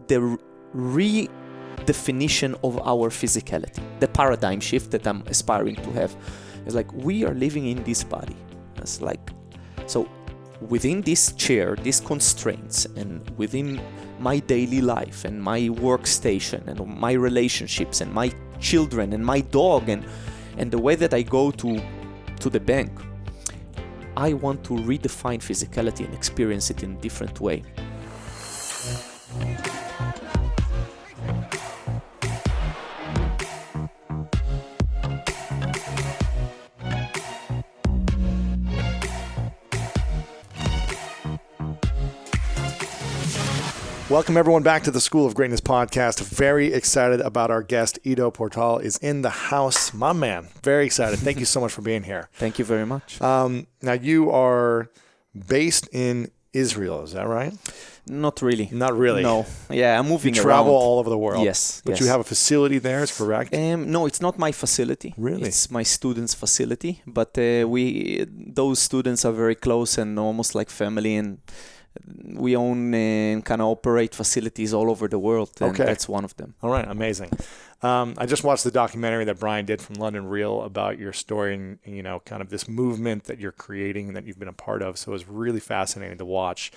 the redefinition of our physicality, the paradigm shift that I'm aspiring to have. It's like we are living in this body. It's like, so within this chair, these constraints, and within my daily life and my workstation and my relationships and my children and my dog and the way that I go to the bank, I want to redefine physicality and experience it in a different way. Welcome everyone back to the School of Greatness podcast. Very excited about our guest. Ido Portal is in the house. My man, very excited. Thank you so much for being here. Thank you very much. Now you are based in Israel, is that right? Not really. Not really? No. Yeah, I'm moving around. You travel around. all over the world. Yes. But you have a facility there, is correct? No, it's not my facility. Really? It's my students' facility. But those students are very close and almost like family, and we own and kind of operate facilities all over the world, and that's one of them. All right, amazing. I just watched the documentary that Brian did from London Real about your story and, you know, kind of this movement that you're creating and that you've been a part of. So it was really fascinating to watch.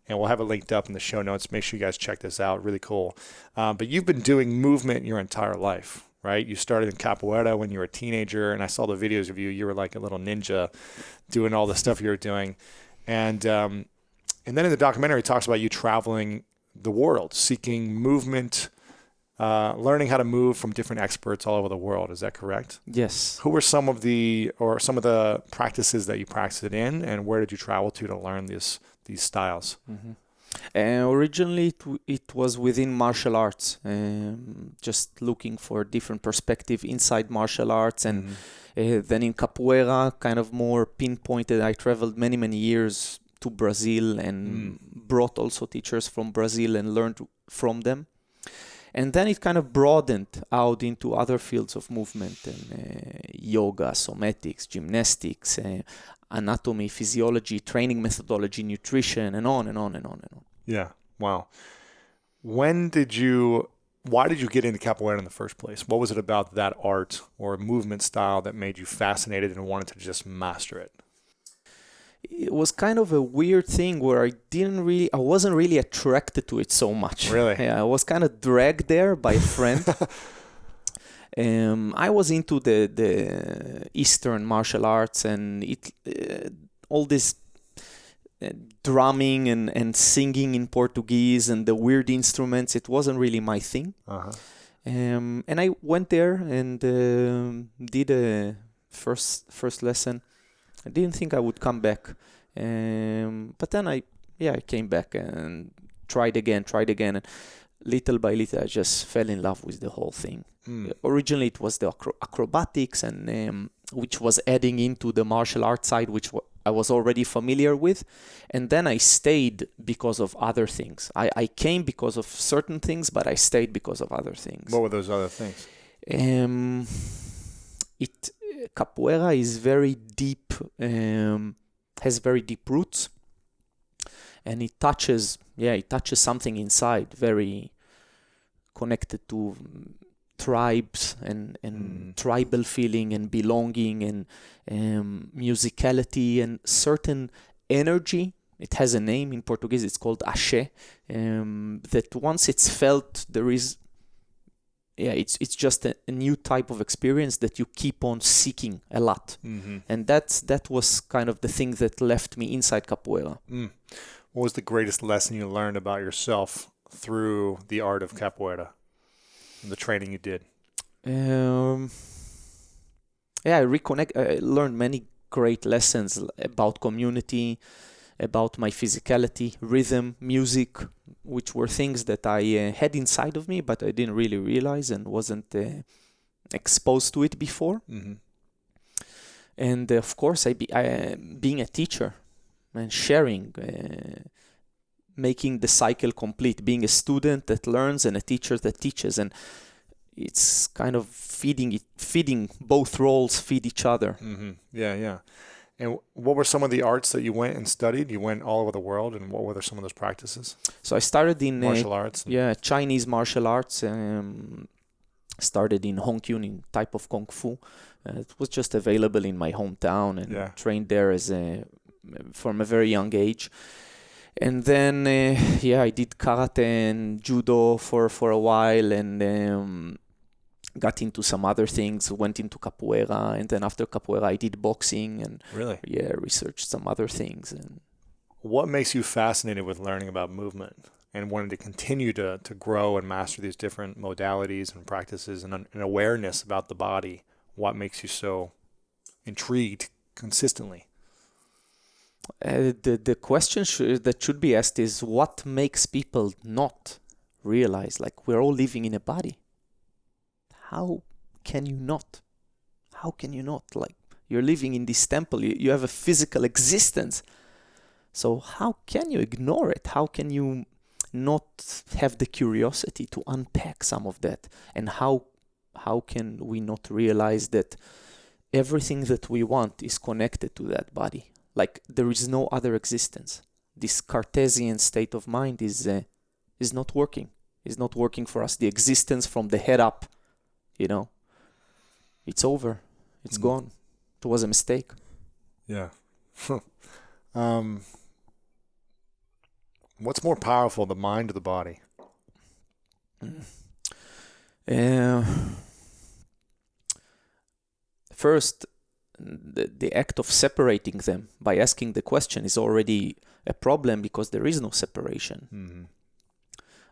And we'll have it linked up in the show notes. Make sure you guys check this out. Really cool. But you've been doing movement your entire life, right? You started in Capoeira when you were a teenager, and I saw the videos of you. You were like a little ninja doing all the stuff you were doing. And then in the documentary, it talks about you traveling the world, seeking movement, learning how to move from different experts all over the world. Is that correct? Yes. Who were some of the practices that you practiced it in, and where did you travel to learn these styles? Mm-hmm. Originally, it was within martial arts, just looking for different perspective inside martial arts, and then in Capoeira, kind of more pinpointed. I traveled many years to Brazil and brought also teachers from Brazil and learned from them. And then it kind of broadened out into other fields of movement, and yoga, somatics, gymnastics, anatomy, physiology, training methodology, nutrition, and on and on and on and on. Yeah. Wow. Why did you get into Capoeira in the first place? What was it about that art or movement style that made you fascinated and wanted to just master it? It was kind of a weird thing where I wasn't really attracted to it so much. Really? Yeah, I was kind of dragged there by a friend. I was into the Eastern martial arts, and all this drumming and singing in Portuguese and the weird instruments. It wasn't really my thing. Uh-huh. And I went there and did a first lesson. I didn't think I would come back, but then I came back and tried again, and little by little I just fell in love with the whole thing. Originally it was the acrobatics, and which was adding into the martial arts side, which I was already familiar with, and then I stayed because of other things. I came because of certain things, but I stayed because of other things. What were those other things? Capoeira is very deep, has very deep roots, and it touches something inside, very connected to tribes and tribal feeling and belonging and musicality and certain energy. It has a name in Portuguese. It's called axé. That once it's felt, there is. Yeah, it's just a new type of experience that you keep on seeking a lot. Mm-hmm. And that was kind of the thing that left me inside Capoeira. What was the greatest lesson you learned about yourself through the art of Capoeira, the training you did? I learned many great lessons about community, about my physicality, rhythm, music, which were things that I had inside of me, but I didn't really realize and wasn't exposed to it before. Mm-hmm. And of course, being a teacher and sharing, making the cycle complete, being a student that learns and a teacher that teaches. And it's kind of feeding both roles feed each other. Mm-hmm. Yeah. And what were some of the arts that you went and studied? You went all over the world, and what were some of those practices? So I started in martial arts. Chinese martial arts. Started in Hong Kong type of Kung Fu. It was just available in my hometown, and trained there from a very young age. And then, I did karate and judo for a while, and got into some other things, went into capoeira, and then after capoeira I did boxing, and researched some other things. And what makes you fascinated with learning about movement and wanting to continue to grow and master these different modalities and practices and awareness about the body? What makes you so intrigued consistently? The question that should be asked is, what makes people not realize, like, we're all living in a body? How can you not? How can you not? Like, you're living in this temple, you have a physical existence. So how can you ignore it? How can you not have the curiosity to unpack some of that? And how can we not realize that everything that we want is connected to that body? Like, there is no other existence. This Cartesian state of mind is not working. It's not working for us. The existence from the head up, it's over. It's gone. It was a mistake. Yeah. What's more powerful, the mind or the body? First, the act of separating them by asking the question is already a problem, because there is no separation. Mm-hmm.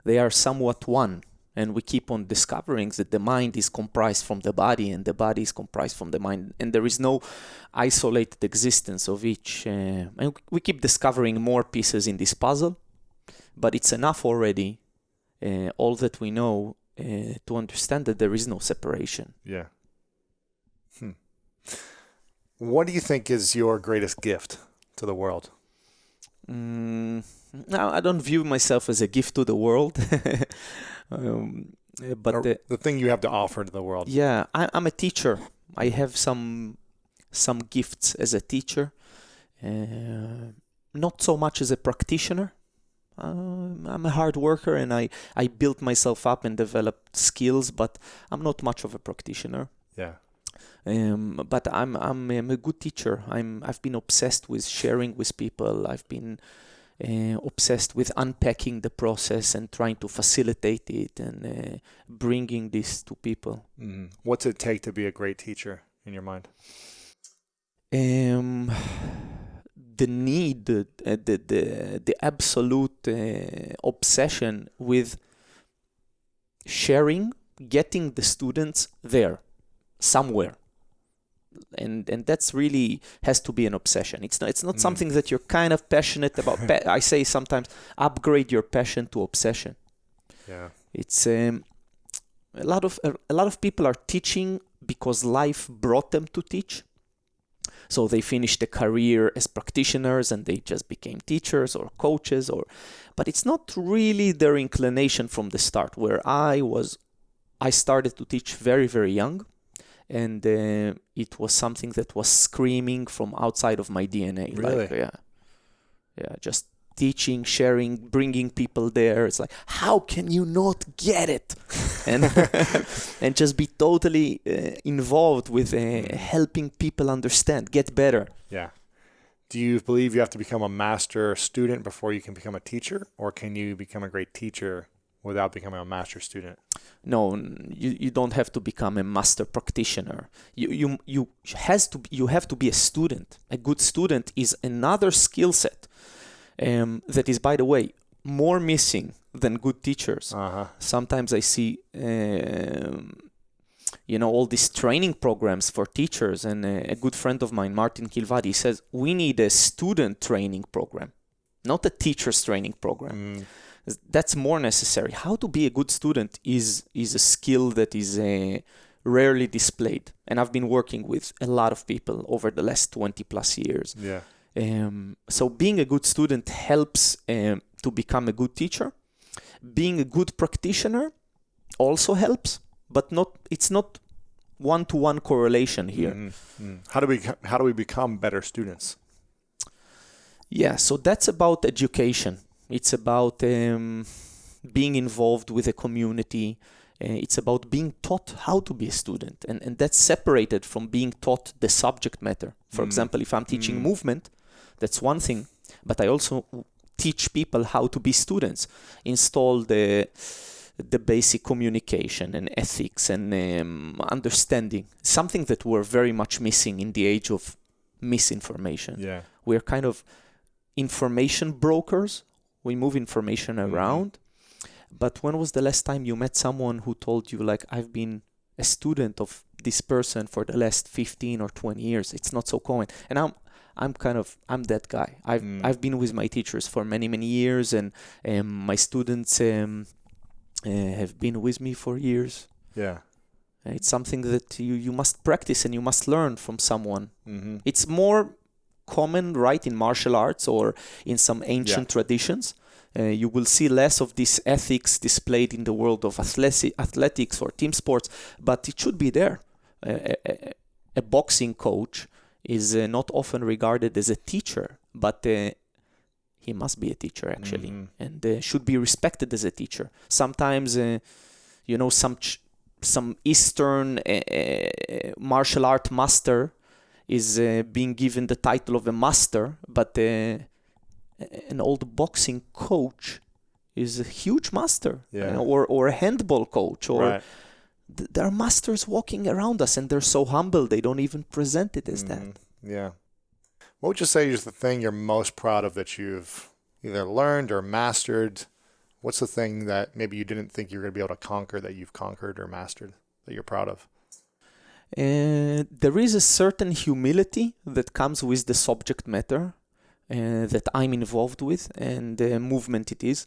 They are somewhat one, and we keep on discovering that the mind is comprised from the body, and the body is comprised from the mind, and there is no isolated existence of each. And we keep discovering more pieces in this puzzle, but it's enough already, all that we know, to understand that there is no separation. Yeah. What do you think is your greatest gift to the world? Now, I don't view myself as a gift to the world. But the thing you have to offer to the world. Yeah, I'm a teacher. I have some gifts as a teacher. Not so much as a practitioner. I'm a hard worker, and I built myself up and developed skills, but I'm not much of a practitioner. Yeah. But I'm a good teacher. I've been obsessed with sharing with people. I've been obsessed with unpacking the process and trying to facilitate it and bringing this to people. Mm-hmm. What's it take to be a great teacher in your mind? The need, the absolute obsession with sharing, getting the students there, somewhere. And that's really has to be an obsession. It's not something that you're kind of passionate about. I say sometimes, upgrade your passion to obsession. Yeah. It's a lot of people are teaching because life brought them to teach. So they finished a career as practitioners and they just became teachers or coaches, but it's not really their inclination from the start. Where I started to teach very, very young. And it was something that was screaming from outside of my DNA. Really? Like, yeah, just teaching, sharing, bringing people there. It's like, how can you not get it? And and just be totally involved with helping people understand, get better. Yeah. Do you believe you have to become a master student before you can become a teacher, or can you become a great teacher without becoming a master student? No, you don't have to become a master practitioner. You have to be a student. A good student is another skill set that is, by the way, more missing than good teachers. Uh-huh. Sometimes I see all these training programs for teachers, and a good friend of mine, Martin Kilvadi, says we need a student training program, not a teacher's training program. That's more necessary. How to be a good student is a skill that is rarely displayed. And I've been working with a lot of people over the last 20 plus years. Yeah. So being a good student helps to become a good teacher. Being a good practitioner also helps, but it's not one-to-one correlation here. How do we become better students? Yeah, so that's about education. It's about being involved with a community. It's about being taught how to be a student. And that's separated from being taught the subject matter. For example, if I'm teaching movement, that's one thing. But I also teach people how to be students. Install the basic communication and ethics and understanding. Something that we're very much missing in the age of misinformation. Yeah. We're kind of information brokers. We move information around. But when was the last time you met someone who told you, like, I've been a student of this person for the last 15 or 20 years? It's not so common. And I'm that guy. I've been with my teachers for many, many years, and my students have been with me for years. Yeah. It's something that you must practice and you must learn from someone. It's more common, right, in martial arts or in some ancient traditions. You will see less of this ethics displayed in the world of athletics or team sports, but it should be there. A boxing coach is not often regarded as a teacher, but he must be a teacher, actually, and should be respected as a teacher. Sometimes, some Eastern martial art master is being given the title of a master, but an old boxing coach is a huge master, or a handball coach, or there are masters walking around us, and they're so humble they don't even present it as that. Yeah. What would you say is the thing you're most proud of that you've either learned or mastered? What's the thing that maybe you didn't think you were going to be able to conquer that you've conquered or mastered that you're proud of? There is a certain humility that comes with the subject matter that I'm involved with, and the movement it is.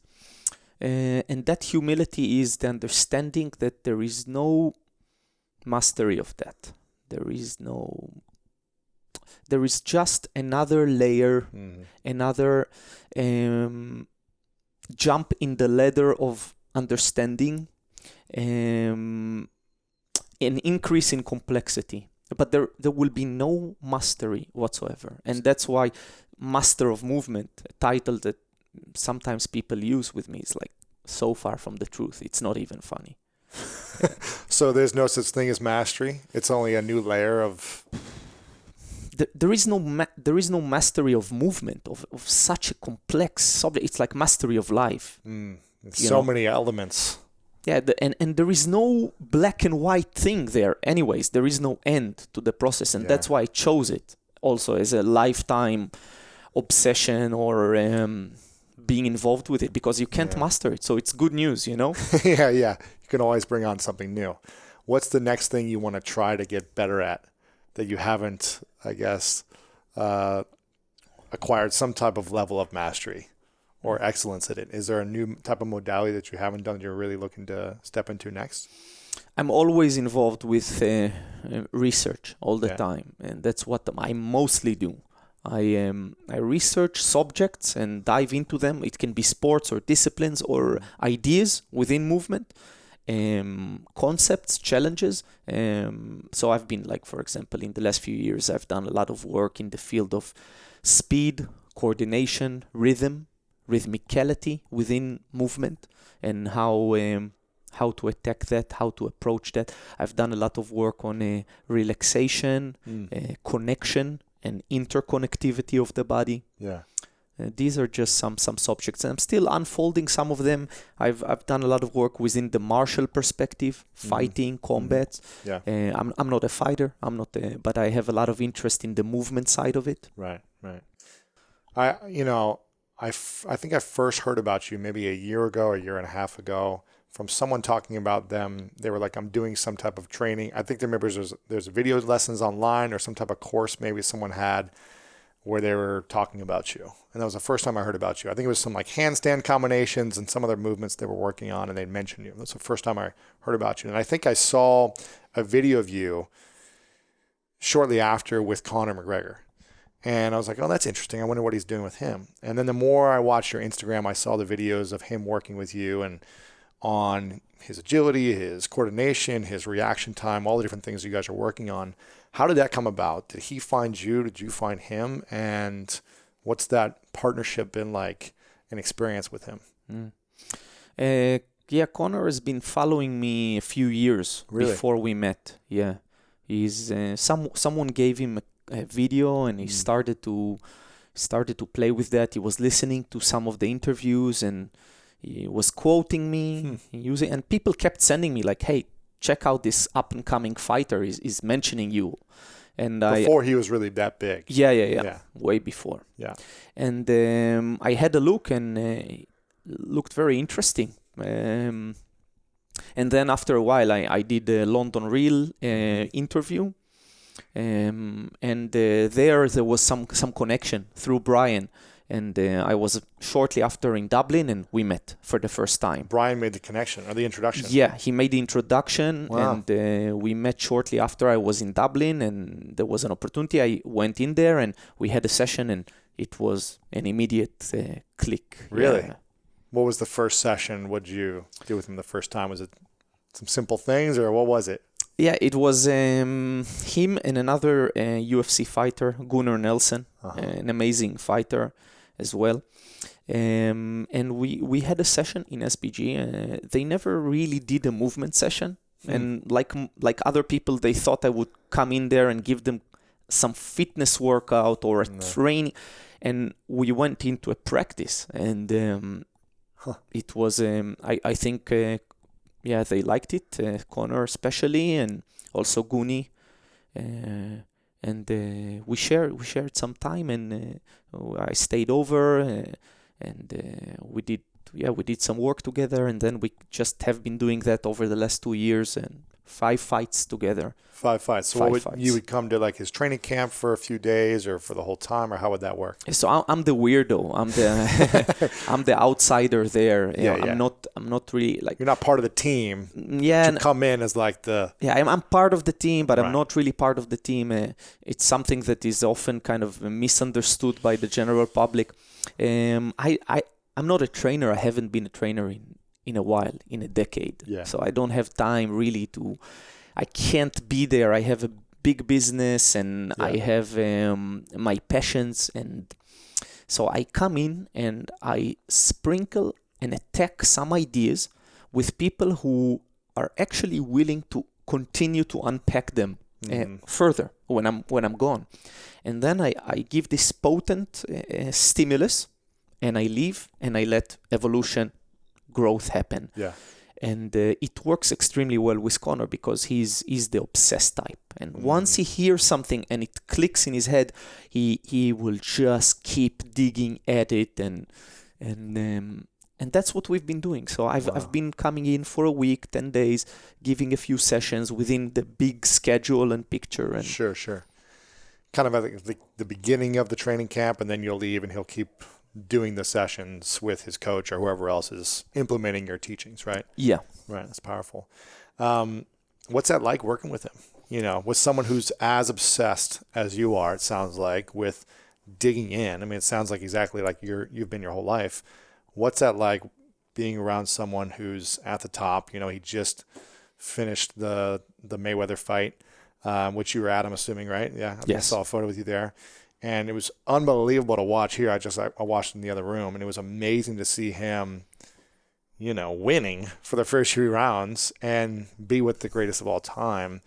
And that humility is the understanding that there is no mastery of that. There is just another layer, another jump in the ladder of understanding, an increase in complexity. But there will be no mastery whatsoever. And that's why Master of Movement, a title that sometimes people use with me, is like so far from the truth. It's not even funny. So there's no such thing as mastery? It's only a new layer of... There is no mastery of movement, of such a complex subject. It's like mastery of life. So many elements. Yeah, and there is no black and white thing there. Anyways, there is no end to the process, and that's why I chose it also as a lifetime obsession or being involved with it, because you can't master it. So it's good news, Yeah. You can always bring on something new. What's the next thing you want to try to get better at that you haven't, I guess, acquired some type of level of mastery or excellence at it? Is there a new type of modality that you haven't done that you're really looking to step into next? I'm always involved with research all the time, and that's what I mostly do. I research subjects and dive into them. It can be sports or disciplines or ideas within movement, concepts, challenges. So I've been, like, for example, in the last few years, I've done a lot of work in the field of speed, coordination, rhythmicality within movement, and how to attack that, how to approach that. I've done a lot of work on relaxation, connection, and interconnectivity of the body. These are just some subjects, and I'm still unfolding some of them. I've done a lot of work within the martial perspective, fighting, combat. I'm not a fighter. But I have a lot of interest in the movement side of it. Right. I think I first heard about you maybe a year and a half ago from someone talking about them. They were like, I'm doing some type of training. I think there's video lessons online or some type of course maybe someone had where they were talking about you. And that was the first time I heard about you. I think it was some like handstand combinations and some other movements they were working on, and they'd mentioned you. That's the first time I heard about you. And I think I saw a video of you shortly after with Conor McGregor. And I was like, oh, that's interesting. I wonder what he's doing with him. And then the more I watched your Instagram, I saw the videos of him working with you and on his agility, his coordination, his reaction time, all the different things you guys are working on. How did that come about? Did he find you? Did you find him? And what's that partnership been like, an experience with him? Yeah, Conor has been following me a few years before we met. Yeah, he's someone gave him a video, and he started to play with that. He was listening to some of the interviews, and he was quoting me, and people kept sending me like, "Hey, check out this up and coming fighter. Is mentioning you." And before he was really that big. Yeah. Way before. Yeah. And I had a look, and it looked very interesting. And then after a while, I did a London Real interview. And there was some connection through Brian. And I was shortly after in Dublin, and we met for the first time. Brian made the connection or the introduction. Yeah, he made the introduction. Wow. And we met shortly after. I was in Dublin, and there was an opportunity. I went in there, and we had a session, and it was an immediate click. Really? Yeah. What was the first session? What did you do with him the first time? Was it some simple things, or what was it? Yeah, it was him and another UFC fighter, Gunnar Nelson, an amazing fighter as well. And we had a session in SBG. They never really did a movement session. And like other people, they thought I would come in there and give them some fitness workout or a training. And we went into a practice. And it was, I think, they liked it. Conor especially, and also Guni. And we shared some time, and I stayed over, and we did some work together, and then we just have been doing that over the last 2 years, and 5 fights together. 5 fights. So you would come to like his training camp for a few days, or for the whole time, or how would that work? So I'm the weirdo. I'm the outsider there. Yeah. I'm not really like. You're not part of the team. Yeah. You come in as like the. Yeah, I'm part of the team, but I'm not really part of the team. It's something that is often kind of misunderstood by the general public. I'm not a trainer. I haven't been a trainer in a while, in a decade. Yeah. So I don't have time really to. I can't be there. I have a big business, and I have my passions, and so I come in and I sprinkle and attack some ideas with people who are actually willing to continue to unpack them further when I'm gone, and then I give this potent stimulus, and I leave, and I let evolution, growth happen. Yeah. And it works extremely well with Conor, because he's the obsessed type. And once he hears something and it clicks in his head, he will just keep digging at it, and that's what we've been doing. So I've been coming in for a week, 10 days, giving a few sessions within the big schedule and picture. And Sure. Kind of at the beginning of the training camp, and then you'll leave, and he'll keep doing the sessions with his coach or whoever else is implementing your teachings, right? Yeah. Right. That's powerful. What's that like working with him? You know, with someone who's as obsessed as you are, it sounds like, with digging in. I mean, it sounds like exactly like you've been your whole life. What's that like being around someone who's at the top? You know, he just finished the Mayweather fight, which you were at, I'm assuming, right? Yeah. Yes. I saw a photo with you there. And it was unbelievable to watch here. I watched in the other room, and it was amazing to see him, you know, winning for the first few rounds and be with the greatest of all time,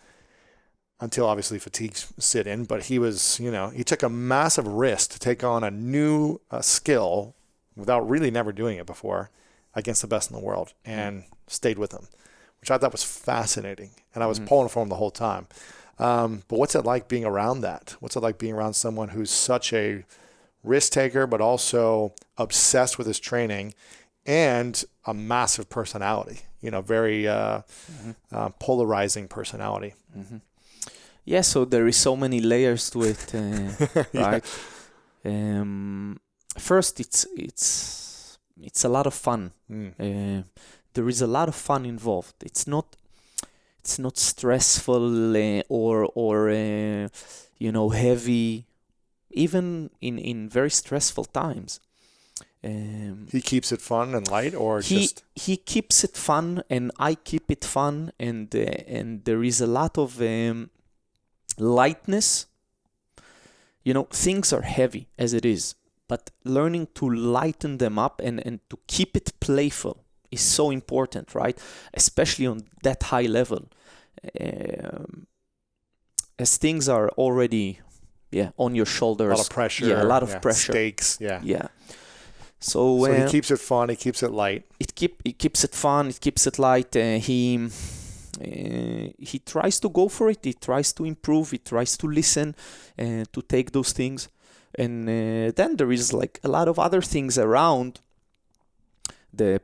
until obviously fatigue sit in. But he was, you know, he took a massive risk to take on a new skill without really never doing it before against the best in the world, and stayed with him, which I thought was fascinating. And I was pulling for him the whole time. But what's it like being around that? What's it like being around someone who's such a risk taker, but also obsessed with his training, and a massive personality, you know, very polarizing personality. Yeah, so there is so many layers to it, right? First, it's a lot of fun. There is a lot of fun involved. It's not stressful or you know, heavy. Even in very stressful times, He keeps it fun and light, or he keeps it fun, and I keep it fun, and there is a lot of lightness. Things are heavy as it is, but learning to lighten them up and to keep it playful is so important, right? Especially on that high level, as things are already on your shoulders. A lot of pressure. A lot of pressure. Stakes. Yeah. So he keeps it fun. He keeps it light. It keeps it fun. It keeps it light. He tries to go for it. He tries to improve. He tries to listen and to take those things. And then there is like a lot of other things around the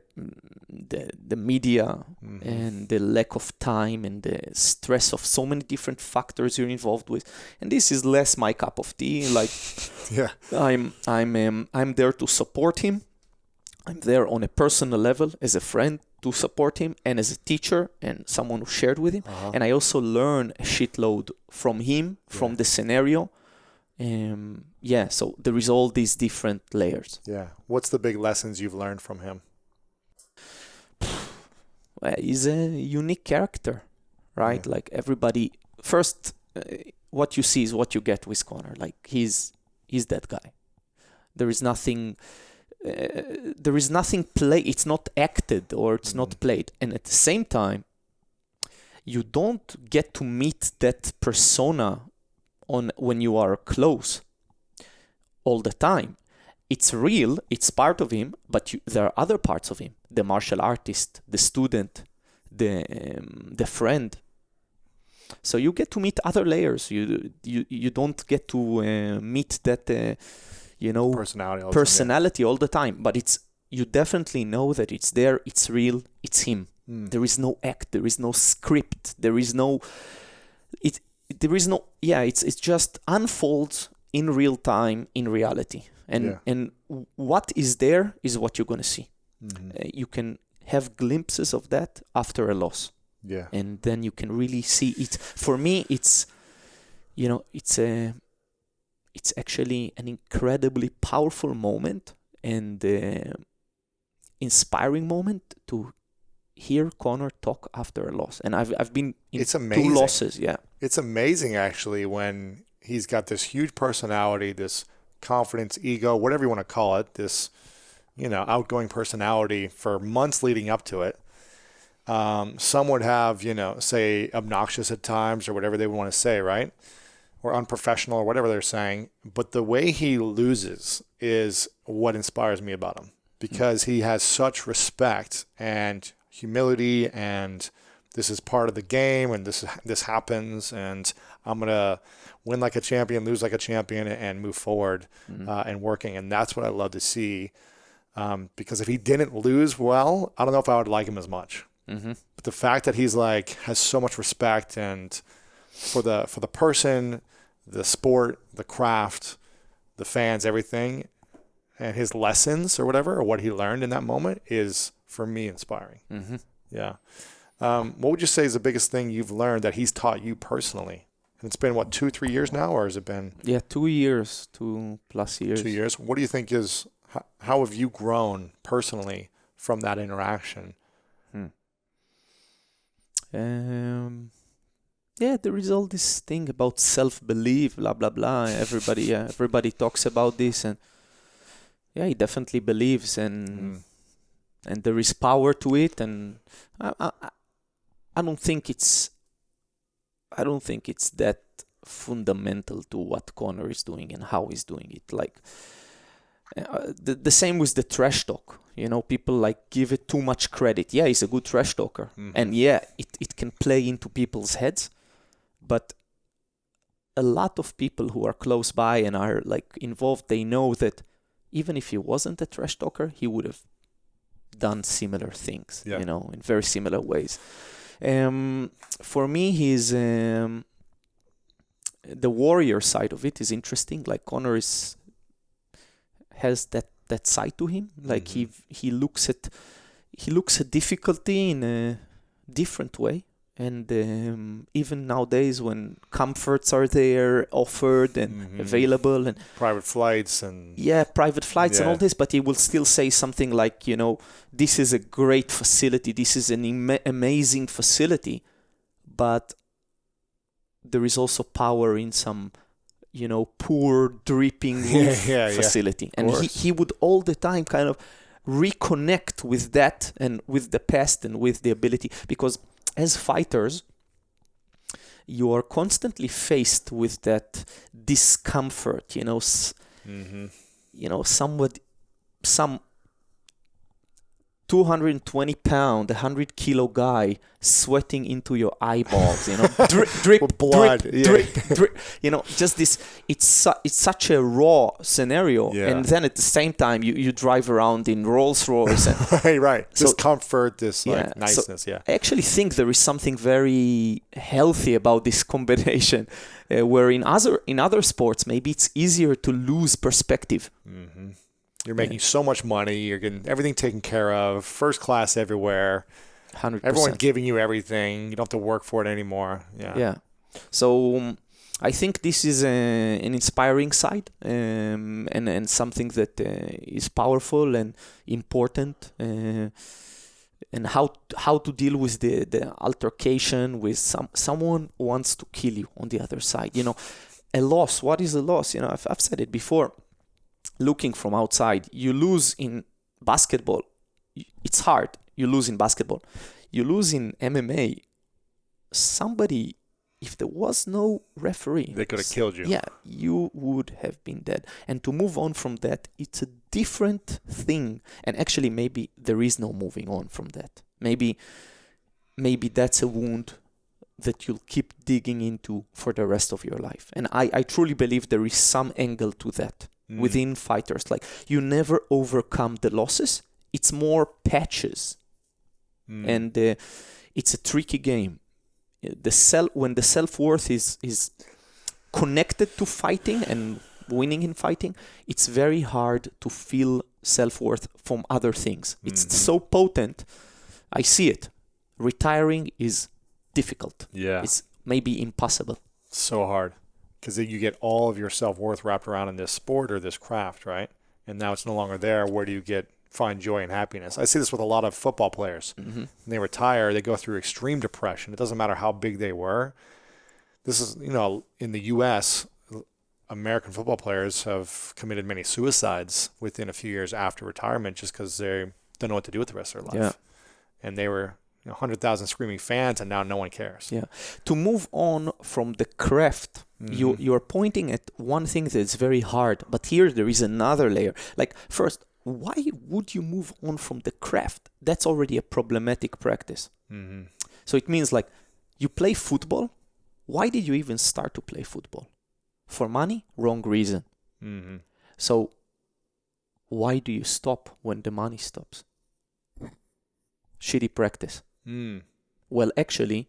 media and the lack of time and the stress of so many different factors you're involved with. And this is less my cup of tea. Like, I'm there to support him. I'm there on a personal level as a friend to support him, and as a teacher and someone who shared with him. And I also learn a shitload from him, from the scenario. So there is all these different layers. Yeah. What's the big lessons you've learned from him? He's a unique character, right? Like everybody, first, what you see is what you get with Conor. Like he's that guy. There is nothing play. It's not acted or it's not played. And at the same time, you don't get to meet that persona when you are close all the time. It's real, it's part of him, but there are other parts of him. The martial artist, the student, the friend. So you get to meet other layers. You don't get to meet that personality all the time. But you definitely know that it's there, it's real, it's him. There is no act, there is no script, it just unfolds in real time, in reality. And what is there is what you're going to see. You can have glimpses of that after a loss. Yeah. And then you can really see it. For me, it's actually an incredibly powerful moment and inspiring moment to hear Conor talk after a loss. And I've been in 2 losses. Yeah. It's amazing actually when he's got this huge personality, this confidence, ego, whatever you want to call it, this, outgoing personality for months leading up to it. Some would have, say obnoxious at times or whatever they would want to say, right? Or unprofessional or whatever they're saying. But the way he loses is what inspires me about him, because he has such respect and humility, and this is part of the game, and this happens, and I'm going to win like a champion, lose like a champion, and move forward and working. And that's what I love to see, because if he didn't lose well, I don't know if I would like him as much. But the fact that he's has so much respect and for the person, the sport, the craft, the fans, everything, and his lessons or whatever, or what he learned in that moment is, for me, inspiring. Yeah. What would you say is the biggest thing you've learned that he's taught you personally? And it's been, 2-3 years now, or has it been? Yeah, 2 years, 2+ years. 2 years. What do you think how have you grown personally from that interaction? There is all this thing about self-belief, blah, blah, blah. Everybody talks about this, and he definitely believes, and there is power to it, and I don't think it's that fundamental to what Conor is doing and how he's doing it. Like the same with the trash talk. People give it too much credit. Yeah, he's a good trash talker, and it can play into people's heads. But a lot of people who are close by and are involved, they know that even if he wasn't a trash talker, he would have done similar things, in very similar ways. For me, he's the warrior side of it is interesting. Like Conor has that side to him. Like he looks at difficulty in a different way. And even nowadays, when comforts are there, offered and available, and private flights and private flights and all this, but he will still say something like, this is a great facility, this is an amazing facility, but there is also power in some, poor dripping roof facility. And he would all the time kind of reconnect with that and with the past and with the ability, because as fighters, you are constantly faced with that discomfort, some 220 pound, 100 kilo guy sweating into your eyeballs, drip, with blood, drip, just this. It's such a raw scenario, and then at the same time you drive around in Rolls Royce, and right. This comfort, this niceness. I actually think there is something very healthy about this combination, where in other sports maybe it's easier to lose perspective. Mm-hmm. You're making so much money. You're getting everything taken care of. First class everywhere. 100%. Everyone's giving you everything. You don't have to work for it anymore. Yeah. So I think this is an inspiring side, and something that is powerful and important. And how to deal with the altercation with someone who wants to kill you on the other side. A loss. What is a loss? I've said it before. Looking from outside, you lose in basketball. It's hard. You lose in basketball. You lose in MMA. Somebody, if there was no referee, they could have killed you. Yeah, you would have been dead. And to move on from that, it's a different thing. And actually, maybe there is no moving on from that. Maybe that's a wound that you'll keep digging into for the rest of your life. And I truly believe there is some angle to that. Within fighters, like you never overcome the losses. It's more patches, and it's a tricky game. When the self-worth is connected to fighting and winning in fighting, it's very hard to feel self-worth from other things. It's so potent. I see it. Retiring is difficult. Yeah, it's maybe impossible. So hard. Because you get all of your self-worth wrapped around in this sport or this craft, right? And now it's no longer there. Where do you find joy and happiness? I see this with a lot of football players. When they retire, they go through extreme depression. It doesn't matter how big they were. This is, in the U.S., American football players have committed many suicides within a few years after retirement just because they don't know what to do with the rest of their life. Yeah. And they were 100,000 screaming fans, and now no one cares. Yeah. To move on from the craft, you're pointing at one thing that's very hard, but here there is another layer. Like, first, why would you move on from the craft? That's already a problematic practice. So it means, like, you play football. Why did you even start to play football? For money? Wrong reason. So why do you stop when the money stops? Shitty practice. Well, actually,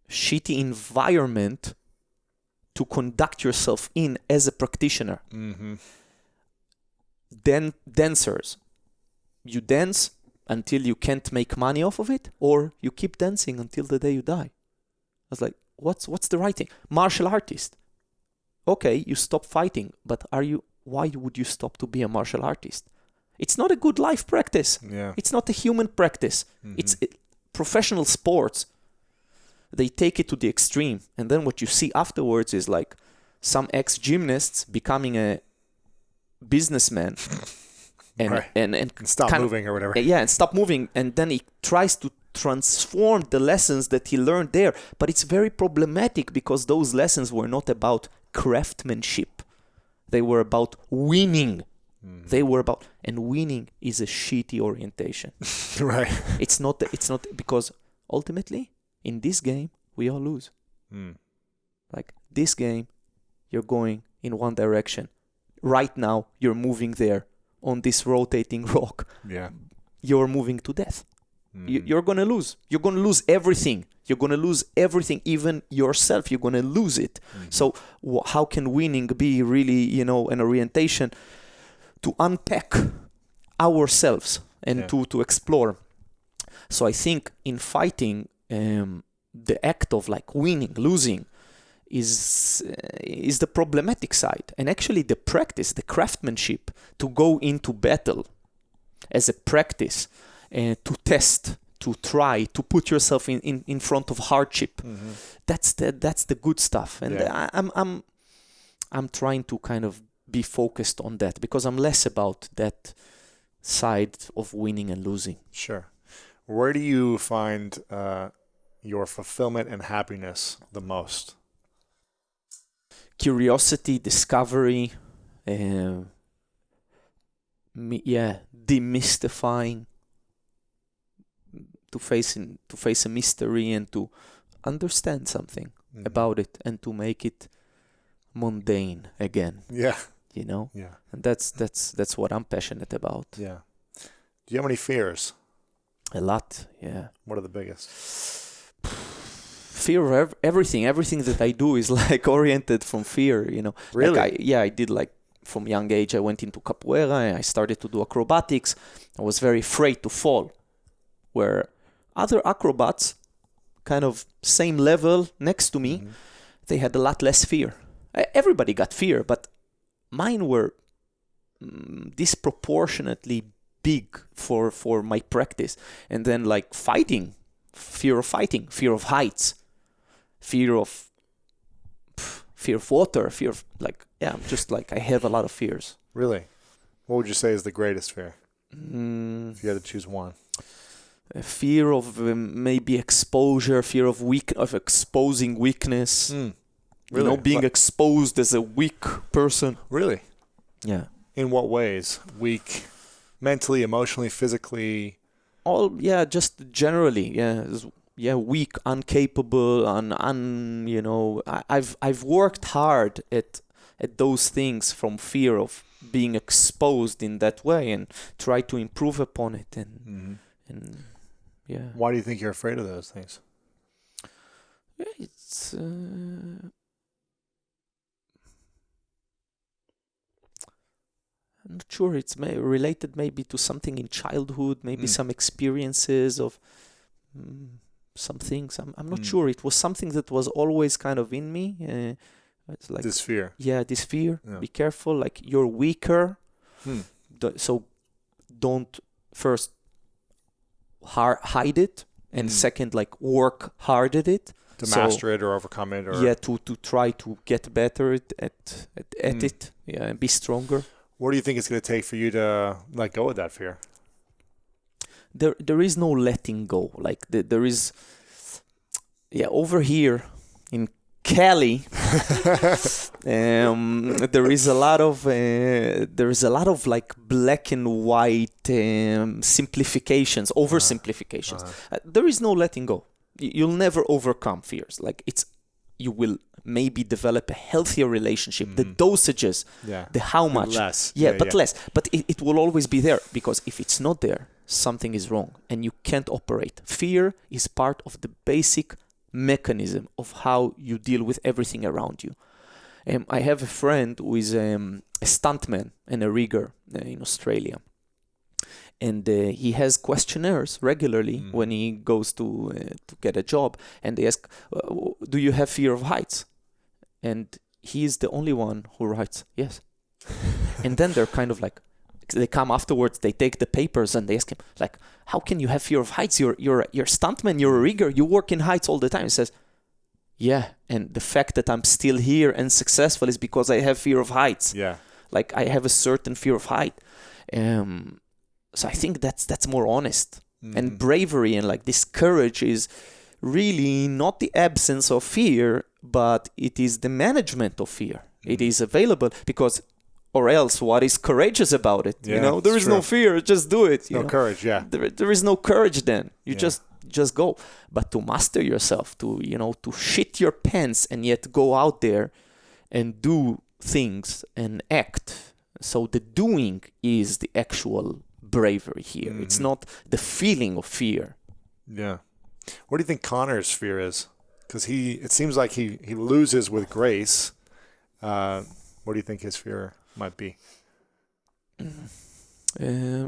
shitty environment to conduct yourself in as a practitioner. Then dancers, you dance until you can't make money off of it, or you keep dancing until the day you die. I was like, what's the right thing? Martial artist. Okay, you stop fighting, but why would you stop to be a martial artist? It's not a good life practice. Yeah. It's not a human practice. It's professional sports. They take it to the extreme. And then what you see afterwards is like some ex-gymnasts becoming a businessman and stop moving or whatever. Yeah, and stop moving. And then he tries to transform the lessons that he learned there. But it's very problematic because those lessons were not about craftsmanship. They were about winning. They were about, and winning is a shitty orientation. Right. It's not because ultimately in this game we all lose. Like this game, you're going in one direction. Right now, you're moving there on this rotating rock. Yeah. You're moving to death. You're gonna lose. You're gonna lose everything. You're gonna lose everything, even yourself. You're gonna lose it. So how can winning be really, an orientation to unpack ourselves and to explore? So I think in fighting, the act of like winning, losing, is the problematic side. And actually the practice, the craftsmanship to go into battle as a practice, to test, to try, to put yourself in front of hardship. That's the good stuff. And I'm trying to kind of be focused on that, because I'm less about that side of winning and losing. Sure. Where do you find your fulfillment and happiness the most? Curiosity, discovery, demystifying, to face a mystery and to understand something about it and to make it mundane again. Yeah. You know? Yeah. And that's what I'm passionate about. Yeah. Do you have any fears? A lot, yeah. What are the biggest? Fear of everything that I do is like oriented from fear, you know. Really? Like I did, like, from young age I went into capoeira and I started to do acrobatics. I was very afraid to fall, where other acrobats kind of same level next to me, they had a lot less fear. Everybody got fear, but mine were disproportionately big for my practice. And then like fighting, fear of heights, fear of water, fear of just like I have a lot of fears. Really? What would you say is the greatest fear? If you had to choose one. Fear of maybe exposure, fear of exposing weakness. Really? You know, being exposed as a weak person. Really? Yeah. In what ways? Weak, mentally, emotionally, physically? Just generally, weak, incapable, you know, I've worked hard at those things from fear of being exposed in that way and try to improve upon it and yeah. Why do you think you're afraid of those things? It's I'm not sure. It's related maybe to something in childhood, maybe some experiences of some things. I'm not sure. It was something that was always kind of in me. It's like this fear. Yeah, this fear. Yeah. Be careful. Like, you're weaker. So don't first hide it, and second, like, work hard at it. To master it or overcome it, or to try to get better at it. Yeah, and be stronger. What do you think it's going to take for you to let go of that fear? There is no letting go. Like, there is, over here in Cali, there is a lot of like black and white simplifications, oversimplifications. There is no letting go. You'll never overcome fears. Like, you will maybe develop a healthier relationship. The dosages, the how much, less. Less. But it will always be there, because if it's not there, something is wrong and you can't operate. Fear is part of the basic mechanism of how you deal with everything around you. I have a friend who is a stuntman and a rigger in Australia. And he has questionnaires regularly when he goes to get a job. And they ask, do you have fear of heights? And he is the only one who writes, yes. And then they're kind of like, they come afterwards, they take the papers and they ask him, like, how can you have fear of heights? You're a stuntman, you're a rigger, you work in heights all the time. He says, yeah, and the fact that I'm still here and successful is because I have fear of heights. Yeah. Like, I have a certain fear of height. So I think that's more honest. And bravery and like this courage is really not the absence of fear, but it is the management of fear. It is available because, or else what is courageous about it? Yeah, you know, there is no fear, just do it. No courage, There is no courage then. You just go. But to master yourself, to shit your pants and yet go out there and do things and act. So the doing is the actual bravery here. It's not the feeling of fear. Yeah. What do you think Conor's fear is? Because it seems like he loses with grace. What do you think his fear might be?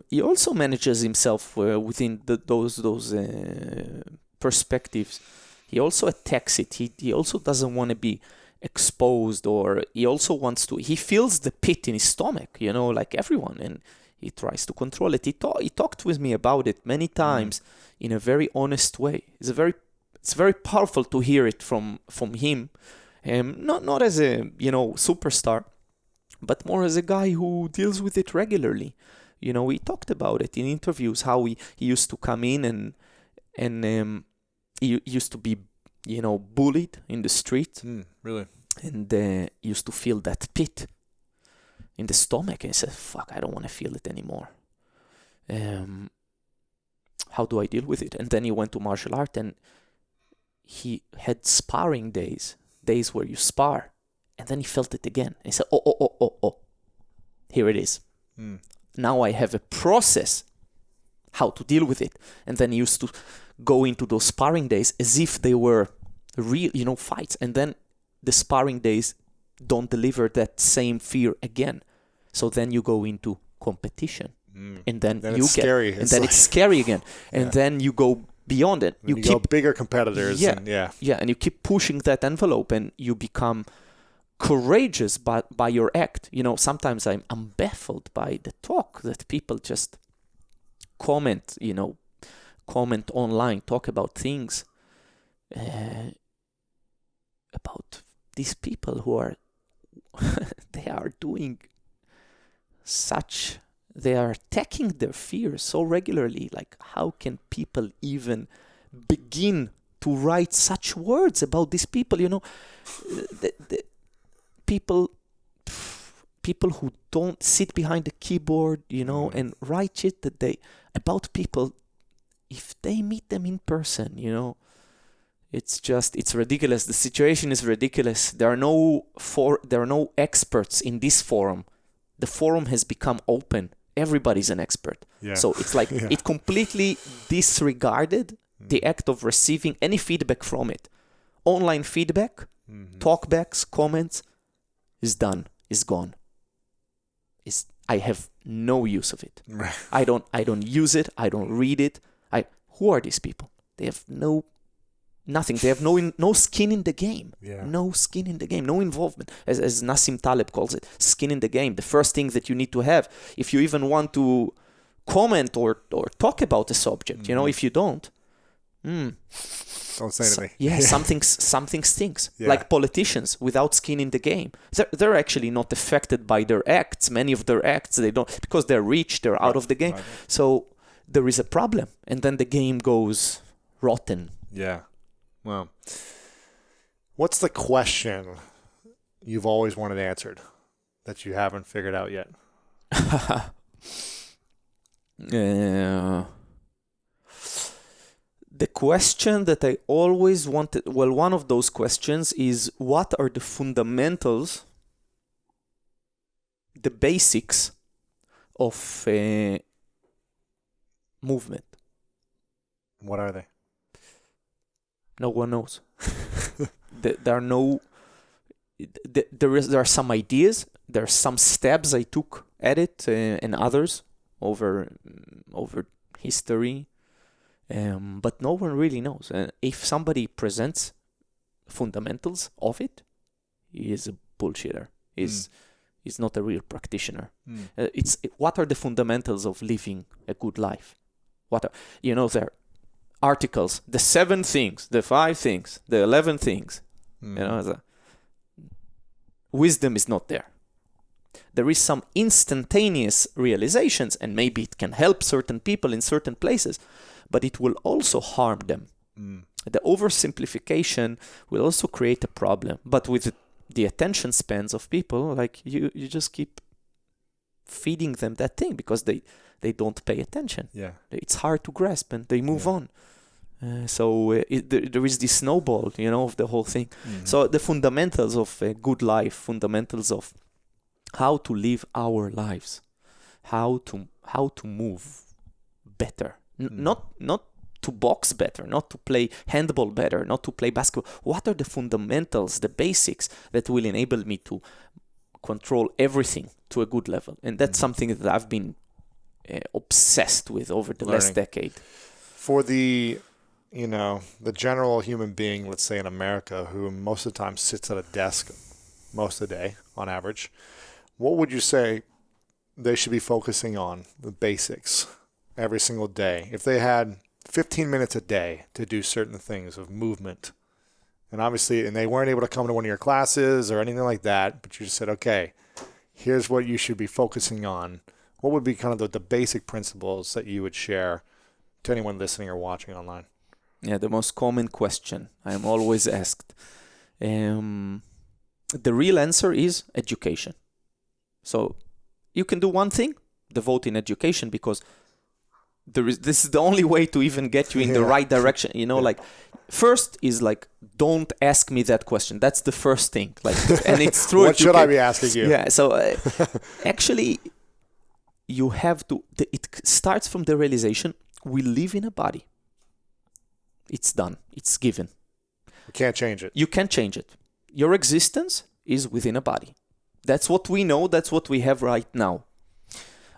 He also manages himself within those perspectives. he also attacks it. He also doesn't want to be exposed, or he also wants to. He feels the pit in his stomach, like everyone, and he tries to control it. He talked with me about it many times in a very honest way. It's very powerful to hear it from him, not as a superstar, but more as a guy who deals with it regularly. He talked about it in interviews, how he used to come in and he used to be bullied in the street. Really? And used to feel that pit in the stomach, and he said, fuck, I don't want to feel it anymore. How do I deal with it? And then he went to martial art, and he had sparring days where you spar, and then he felt it again. And he said, oh, here it is. Now I have a process how to deal with it. And then he used to go into those sparring days as if they were real, fights. And then the sparring days don't deliver that same fear again. So then you go into competition, and then it's scary. It's scary again, and then you go beyond it. You keep go bigger competitors. And you keep pushing that envelope, and you become courageous by your act. Sometimes I'm baffled by the talk that people just comment online, talk about things, about these people who are they are doing they are attacking their fears so regularly. Like, how can people even begin to write such words about these people? The people who don't sit behind the keyboard, and write shit about people, if they meet them in person, it's ridiculous. The situation is ridiculous. There are no experts in this forum. The forum has become open. Everybody's an expert. Yeah. So it's like it completely disregarded the act of receiving any feedback from it. Online feedback, talkbacks, comments is done, is gone. I have no use of it. I don't use it. I don't read it. Who are these people? They have nothing. They have no skin in the game. Yeah. No skin in the game. No involvement. As Nassim Taleb calls it, skin in the game. The first thing that you need to have, if you even want to comment or talk about a subject, if you don't, don't say anything. Yeah, something stinks. Yeah. Like politicians without skin in the game, they're actually not affected by their acts. Many of their acts, they don't, because they're rich, they're out of the game. Right. So there is a problem, and then the game goes rotten. Yeah. Well, what's the question you've always wanted answered that you haven't figured out yet? The question that I always wanted, one of those questions is, what are the fundamentals, the basics of movement? What are they? No one knows. There are some ideas. There are some steps I took at it, and others over history, but no one really knows. And if somebody presents fundamentals of it, he is a bullshitter. He's not a real practitioner. What are the fundamentals of living a good life? What are there? Articles, the 7 things, the 5 things, the 11 things. Wisdom is not there. There is some instantaneous realizations, and maybe it can help certain people in certain places, but it will also harm them. The oversimplification will also create a problem. But with the attention spans of people, like you just keep feeding them that thing because they don't pay attention. Yeah, it's hard to grasp, and they move on. So there is this snowball, of the whole thing. So the fundamentals of a good life, fundamentals of how to live our lives, how to move better, not to box better, not to play handball better, not to play basketball. What are the fundamentals, the basics that will enable me to control everything to a good level? And that's something that I've been obsessed with over the last decade. For the the general human being, let's say in America, who most of the time sits at a desk most of the day on average, what would you say they should be focusing on, the basics, every single day? If they had 15 minutes a day to do certain things of movement, and they weren't able to come to one of your classes or anything like that, but you just said, okay, here's what you should be focusing on, what would be kind of the basic principles that you would share to anyone listening or watching online? Yeah, the most common question I am always asked. The real answer is education. So you can do one thing, devote in education, because this is the only way to even get you in the right direction. First is don't ask me that question. That's the first thing. And it's true. What should I be asking you? Yeah. So actually, you have to. It starts from the realization we live in a body. It's done. It's given. You can't change it. You can't change it. Your existence is within a body. That's what we know. That's what we have right now.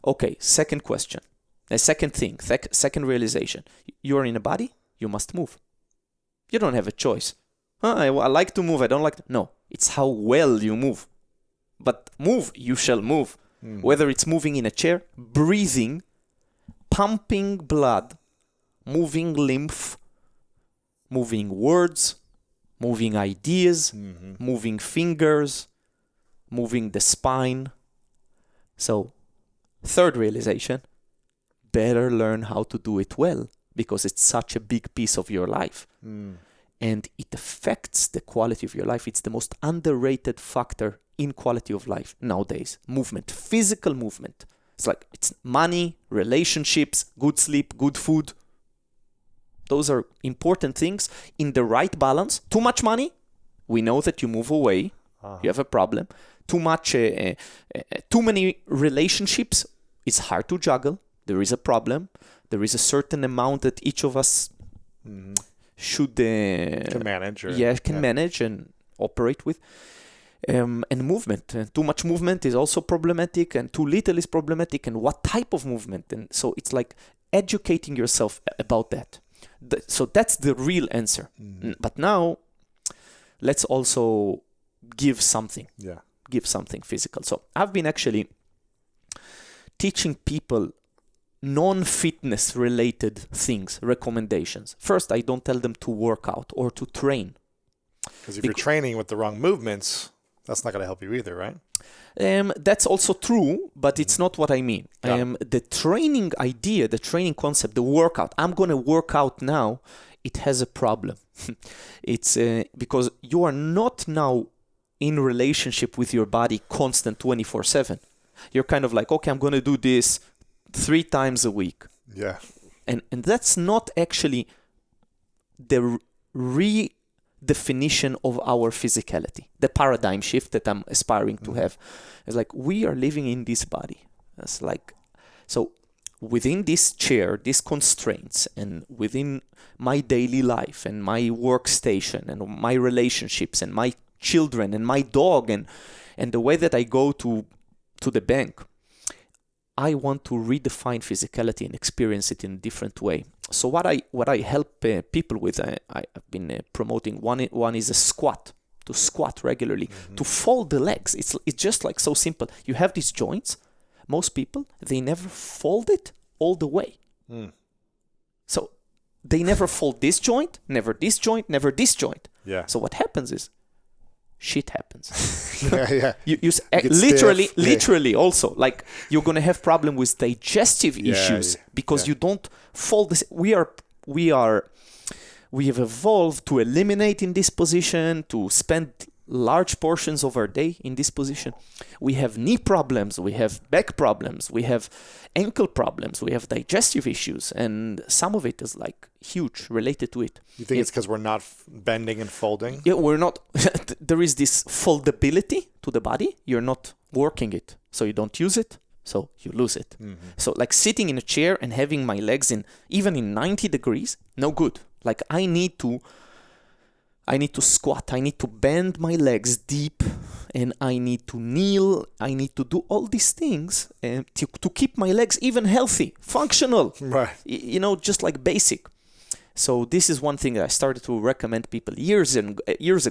Okay, second question. The second thing, second realization. You're in a body, you must move. You don't have a choice. I like to move, I don't like to. No, it's how well you move. But move, you shall move. Mm. Whether it's moving in a chair, breathing, pumping blood, moving lymph, moving words, moving ideas, moving fingers, moving the spine. So, third realization, better learn how to do it well, because it's such a big piece of your life. And it affects the quality of your life. It's the most underrated factor in quality of life nowadays. Movement, physical movement. It's money, relationships, good sleep, good food. Those are important things in the right balance. Too much money, we know that you move away. You have a problem. Too many relationships, it's hard to juggle. There is a problem. There is a certain amount that each of us should can manage. Manage and operate with. And movement. Too much movement is also problematic, and too little is problematic. And what type of movement? And so it's like educating yourself about that. So that's the real answer. But now, let's also give something. Yeah. Give something physical. So I've been actually teaching people non-fitness related things, recommendations. First, I don't tell them to work out or to train. Because if you're training with the wrong movements, that's not going to help you either, right? That's also true, but it's not what I mean. Yeah. The training idea, the training concept, the workout, I'm going to work out now, it has a problem. It's because you are not now in relationship with your body constant 24/7. You're kind of like, okay, I'm going to do this 3 times a week. Yeah. And that's not actually the redefinition of our physicality. The paradigm shift that I'm aspiring to have. It's like, we are living in this body. It's like, so within this chair, these constraints, and within my daily life and my workstation and my relationships and my children and my dog and the way that I go to the bank, I want to redefine physicality and experience it in a different way. So what I help people with, I've been promoting, one is a squat, to squat regularly, to fold the legs. It's just like so simple. You have these joints. Most people, they never fold it all the way. So they never fold this joint, never this joint, never this joint. Yeah. So what happens is, shit happens. Yeah. You literally also, like, you're going to have problem with digestive issues because you don't fold this. We have evolved to eliminate in this position, to spend large portions of our day in this position. We have knee problems, we have back problems, we have ankle problems, we have digestive issues, and some of it is like huge related to it. You think it's because we're not bending and folding? Yeah, we're not. There is this foldability to the body. You're not working it, so you don't use it, so you lose it. So like sitting in a chair and having my legs even in 90 degrees, no good. Like I need to squat, I need to bend my legs deep, and I need to kneel, I need to do all these things to keep my legs even healthy, functional, right? Just like basic. So this is one thing that I started to recommend people years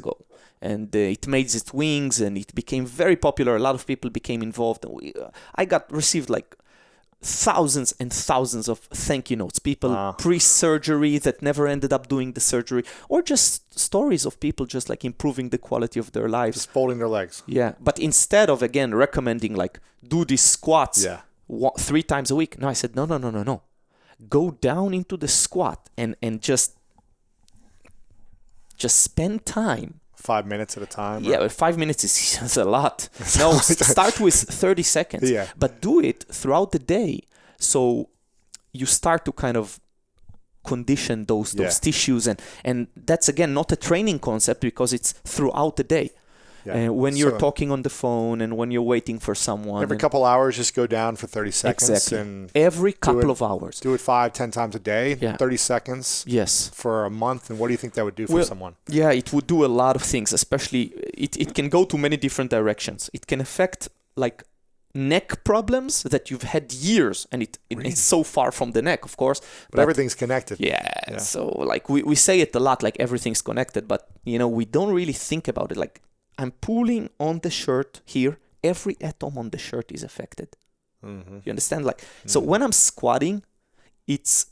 ago, and it made its wings, and it became very popular. A lot of people became involved, and I received like thousands and thousands of thank you notes. People pre-surgery that never ended up doing the surgery, or just stories of people just like improving the quality of their lives. Just folding their legs. Yeah, but instead of again recommending like do these squats 3 times a week, no, I said no. Go down into the squat and just spend time. 5 minutes at a time? Yeah, 5 minutes is a lot. No, start with 30 seconds. Yeah. But do it throughout the day. So you start to kind of condition those tissues. And that's, again, not a training concept because it's throughout the day. Yeah. When you're talking on the phone and when you're waiting for someone. Every couple hours, just go down for 30 seconds. Exactly. And every couple of hours. Do it 5-10 times a day, 30 seconds. Yes. For a month. And what do you think that would do for someone? Yeah, it would do a lot of things, especially it can go to many different directions. It can affect like neck problems that you've had years, and it's so far from the neck, of course. But everything's connected. Yeah. So like we say it a lot, like everything's connected, but we don't really think about it. Like I'm pulling on the shirt here. Every atom on the shirt is affected. Mm-hmm. You understand? Like so when I'm squatting, it's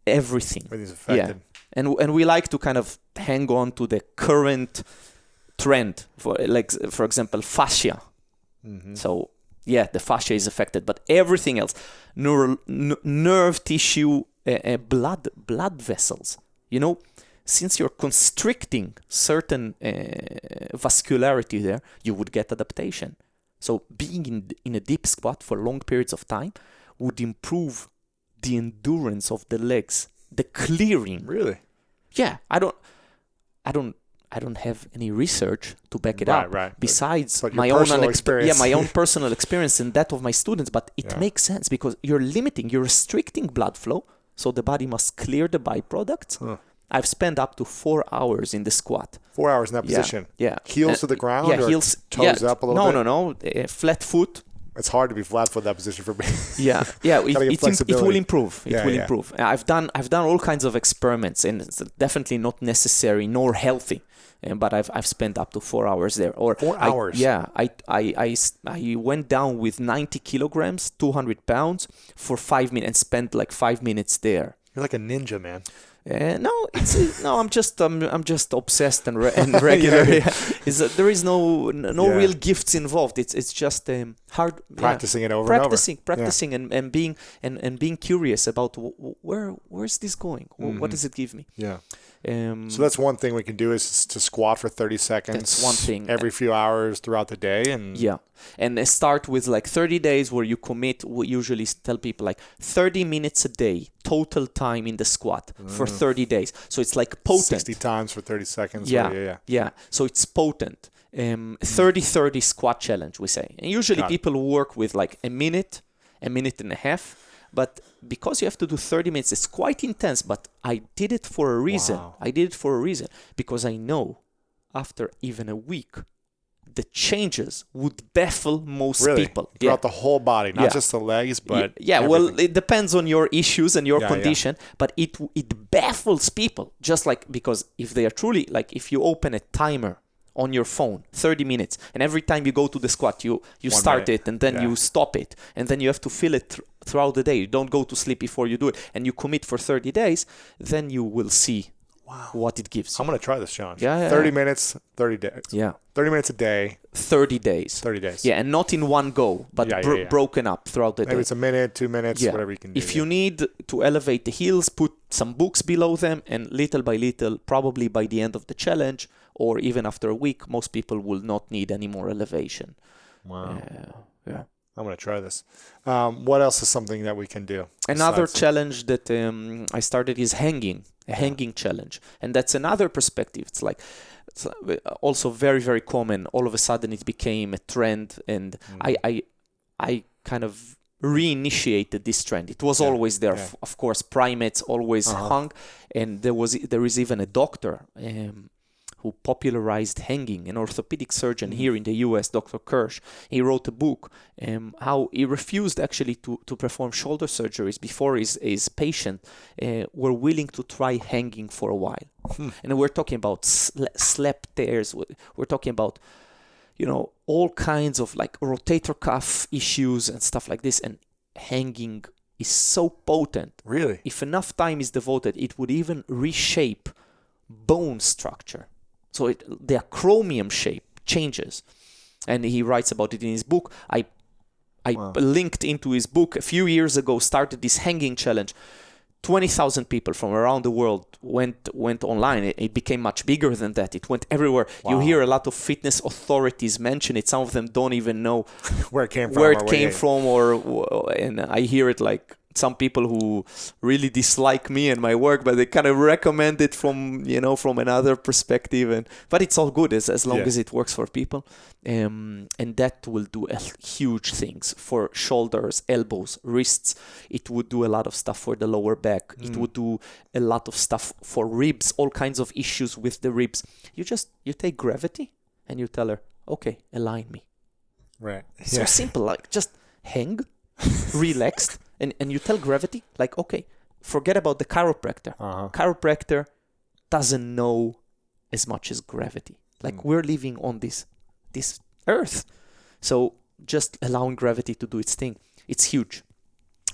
everything. Everything's affected. Yeah. And we like to kind of hang on to the current trend for example, fascia. Mm-hmm. So yeah, the fascia is affected, but everything else, nerve tissue, blood vessels, since you're constricting certain vascularity there, you would get adaptation. So being in a deep squat for long periods of time would improve the endurance of the legs, the clearing. Really? Yeah, I don't have any research to back it up. Right. Besides my own experience. My own personal experience and that of my students. But it makes sense because you're restricting blood flow, so the body must clear the byproducts. Huh. I've spent up to 4 hours in the squat. 4 hours in that position? Yeah. Heels to the ground? Yeah, or heels. Toes up a little bit? No. Flat foot. It's hard to be flat foot in that position for me. Yeah. It will improve. It will improve. I've done all kinds of experiments, and it's definitely not necessary nor healthy. But I've spent up to 4 hours there. Or 4 hours. I went down with 90 kilograms, 200 pounds, for 5 minutes, and spent like 5 minutes there. You're like a ninja, man. I'm just obsessed and regular. There is no real gifts involved. It's just hard practicing it over and over. Practicing and being curious about where's this going. Mm-hmm. What does it give me? Yeah. So that's one thing we can do is to squat for 30 seconds. That's one thing. Every few hours throughout the day. And start with like 30 days where you commit. We usually tell people like 30 minutes a day, total time in the squat for 30 days. So it's like potent. 60 times for 30 seconds. Yeah. So it's potent. 30-30 squat challenge, we say. And usually people work with like a minute and a half. But because you have to do 30 minutes, it's quite intense. But I did it for a reason. Wow. I did it for a reason. Because I know after even a week, the changes would baffle most people. Throughout the whole body, not just the legs, but well, it depends on your issues and your condition. But it baffles people. Just like, because if they are truly, like if you open a timer on your phone, 30 minutes, and every time you go to the squat, you start it, and then you stop it, and then you have to feel it throughout the day. You don't go to sleep before you do it, and you commit for 30 days, then you will see what it gives you. I'm going to try this, John. 30 minutes, 30 days. Yeah. 30 minutes a day. 30 days. 30 days. Yeah, and not in one go, but broken up throughout the day. Maybe it's a minute, 2 minutes, whatever you can do. If you need to elevate the heels, put some books below them, and little by little, probably by the end of the challenge, or even after a week, most people will not need any more elevation. Wow. I'm going to try this. What else is something that we can do? Another challenge that I started is hanging challenge. And that's another perspective. It's also very, very common. All of a sudden it became a trend, and I kind of reinitiated this trend. It was always there. Of course, primates always hung, and there is even a doctor who popularized hanging, an orthopedic surgeon here in the US, Dr. Kirsch. He wrote a book how he refused actually to perform shoulder surgeries before his patient were willing to try hanging for a while. And we're talking about slap tears. We're talking about, all kinds of like rotator cuff issues and stuff like this. And hanging is so potent. Really? If enough time is devoted, it would even reshape bone structure. So the acromion shape changes. And he writes about it in his book. I linked into his book a few years ago, started this hanging challenge. 20,000 people from around the world went online. It became much bigger than that. It went everywhere. Wow. You hear a lot of fitness authorities mention it. Some of them don't even know where it came from, and I hear it like some people who really dislike me and my work, but they kind of recommend it from another perspective. But it's all good as long as it works for people. And that will do huge things for shoulders, elbows, wrists. It would do a lot of stuff for the lower back. It would do a lot of stuff for ribs, all kinds of issues with the ribs. You take gravity and you tell her, okay, align me. Right. So simple, like just hang, relaxed. And you tell gravity, like, okay, forget about the chiropractor. Chiropractor doesn't know as much as gravity. Like we're living on this earth. So just allowing gravity to do its thing, it's huge.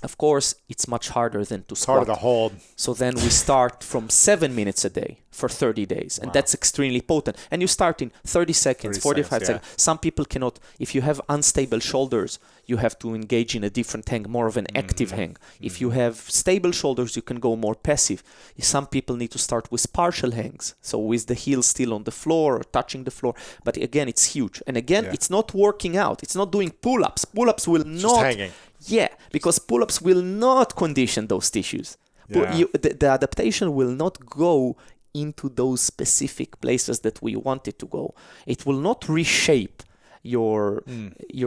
Of course, it's much harder than to squat. Harder to hold. So then we start from 7 minutes a day for 30 days. And that's extremely potent. And you start in 30 seconds, 45 seconds. Some people cannot. If you have unstable shoulders, you have to engage in a different hang, more of an active hang. If you have stable shoulders, you can go more passive. Some people need to start with partial hangs. So with the heel still on the floor or touching the floor. But again, it's huge. And again, it's not working out. It's not doing pull-ups. Pull-ups will not... Just hanging. Yeah, because pull-ups will not condition those tissues. The adaptation will not go into those specific places that we want it to go. It will not reshape your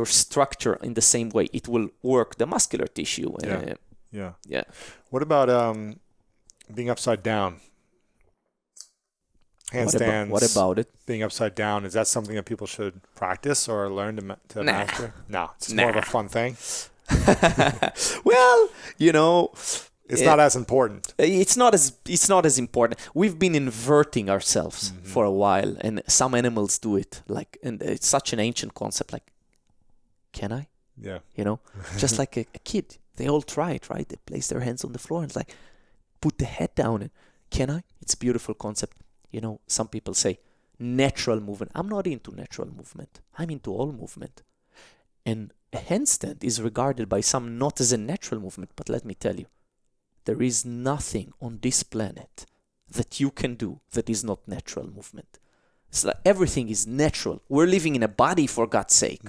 structure in the same way. It will work the muscular tissue. Yeah. What about being upside down? Handstands. What about it? Being upside down, is that something that people should practice or learn to master? No, it's more of a fun thing. Well, it's not as important. It's not as important. We've been inverting ourselves for a while, and some animals do it. And it's such an ancient concept. Like, can I? Yeah. Just like a kid, they all try it, right? They place their hands on the floor and it's like, put the head down. And can I? It's a beautiful concept. Some people say natural movement. I'm not into natural movement. I'm into all movement. And a handstand is regarded by some not as a natural movement, but let me tell you, there is nothing on this planet that you can do that is not natural movement. It's like everything is natural. We're living in a body, for God's sake.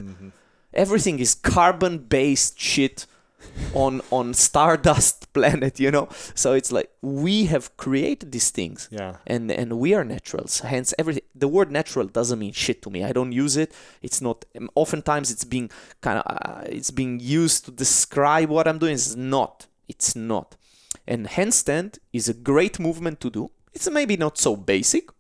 Everything is carbon-based shit on stardust planet, So it's like we have created these things, and we are naturals. Hence, everything. The word natural doesn't mean shit to me. I don't use it. It's not. Oftentimes, it's being used to describe what I'm doing. It's not. And handstand is a great movement to do. It's maybe not so basic.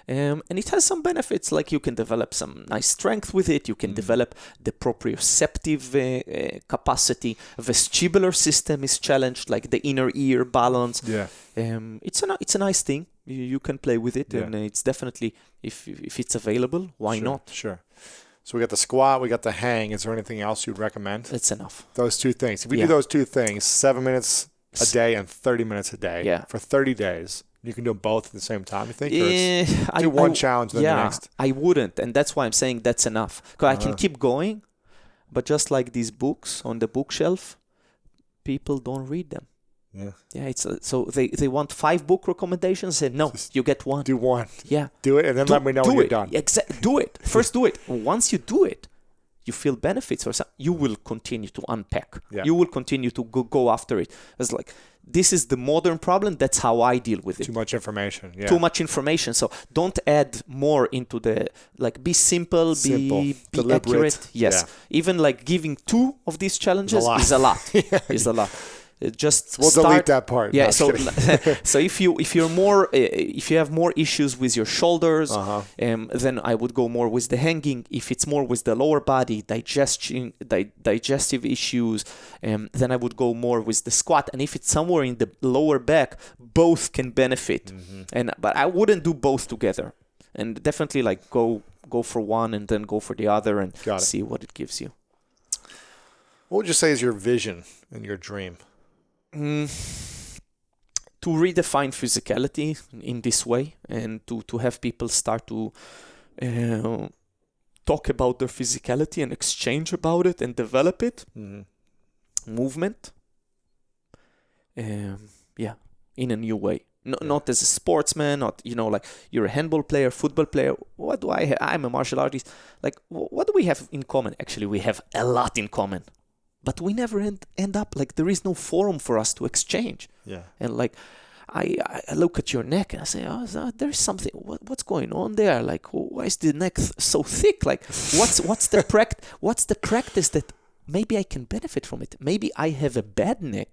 And it has some benefits, like you can develop some nice strength with it. You can develop the proprioceptive capacity. Vestibular system is challenged, like the inner ear balance. Yeah. It's a nice thing. You can play with it, and it's definitely, if it's available, why not? Sure. So we got the squat, we got the hang. Is there anything else you'd recommend? It's enough. Those two things. If we do those two things, 7 minutes a day and 30 minutes a day for 30 days. You can do them both at the same time, you think? Or do one challenge, then the next? I wouldn't. And that's why I'm saying that's enough. Because I can keep going, but just like these books on the bookshelf, people don't read them. Yeah. So they want 5 book recommendations. Say, no, you get one. Do one. Yeah. Do it, and then let me know when you're done. Do it. First do it. Once you do it, you feel benefits or something, you will continue to unpack. Yeah. You will continue to go after it. It's like, this is the modern problem. That's how I deal with it. Too much information. Yeah. Too much information. So don't add more into the, be simple, be accurate. Yes. Yeah. Even giving 2 of these challenges is a lot. Is a lot. Just we'll start, delete that part. yeah. No, So so if you have more issues with your shoulders, then I would go more with the hanging. If it's more with the lower body, digestive issues, then I would go more with the squat. And if it's somewhere in the lower back, both can benefit. But I wouldn't do both together. And definitely like go for one and then go for the other and see what it gives you. What would you say is your vision and your dream? To redefine physicality in this way, and to have people start to talk about their physicality and exchange about it and develop it. Movement. In a new way. Not as a sportsman, not, like you're a handball player, football player. What do I have? I'm a martial artist. Like, what do we have in common? Actually, we have a lot in common. But we never end up, like, there is no forum for us to exchange. Yeah. And, like, I look at your neck and I say, there's something, what's going on there? Like, why is the neck so thick? Like, what's the practice that maybe I can benefit from it? Maybe I have a bad neck.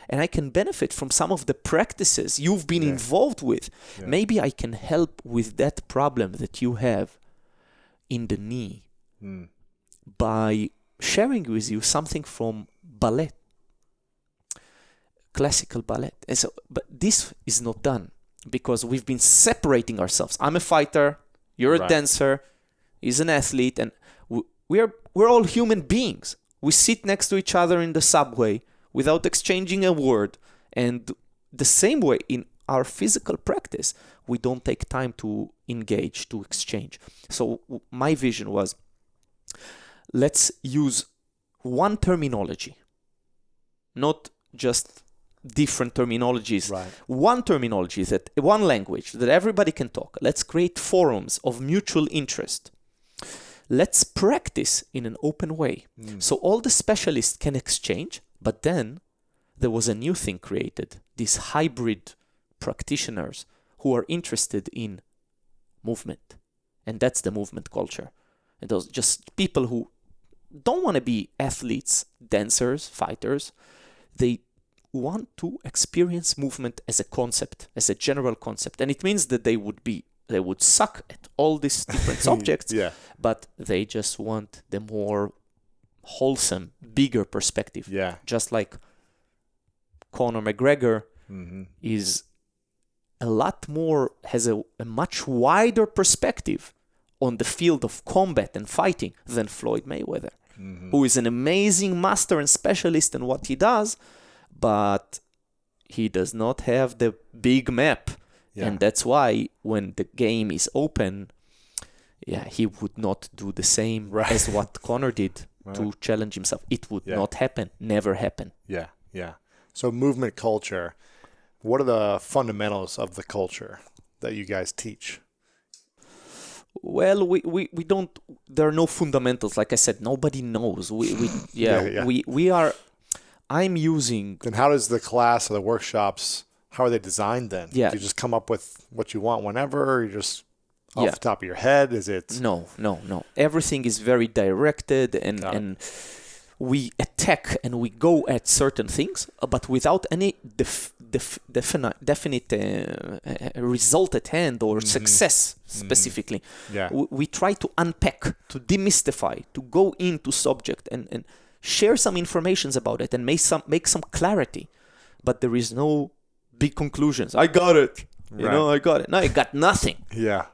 And I can benefit from some of the practices you've been involved with. Yeah. Maybe I can help with that problem that you have in the knee by sharing with you something from ballet, classical ballet. And so, but this is not done because we've been separating ourselves. I'm a fighter, you're a dancer, he's an athlete, and we're all human beings. We sit next to each other in the subway without exchanging a word. And the same way in our physical practice, we don't take time to engage, to exchange. So my vision was, let's use one terminology, not just different terminologies. One terminology, one language that everybody can talk. Let's create forums of mutual interest. Let's practice in an open way. So all the specialists can exchange. But then there was a new thing created, these hybrid practitioners who are interested in movement. And that's the movement culture. And those just people who don't want to be athletes, dancers, fighters. They want to experience movement as a concept, as a general concept. And it means that they would suck at all these different subjects, but they just want the more wholesome, bigger perspective. Just like Conor McGregor is a lot more, has a much wider perspective on the field of combat and fighting than Floyd Mayweather, who is an amazing master and specialist in what he does, but he does not have the big map. And that's why when the game is open, he would not do the same as what Conor did. To challenge himself. It would not happen, never happen. So movement culture, what are the fundamentals of the culture that you guys teach? Well, we don't, there are no fundamentals. Like I said, nobody knows. I'm using... Then how does the class or the workshops, how are they designed then? Do you just come up with what you want whenever, or you just... Off the top of your head, is it? No. Everything is very directed, and we attack and we go at certain things, but without any definite result at hand or success specifically. We try to unpack, to demystify, to go into subject and share some information about it and make some clarity. But there is no big conclusions. I got it. I got it. No, I got nothing.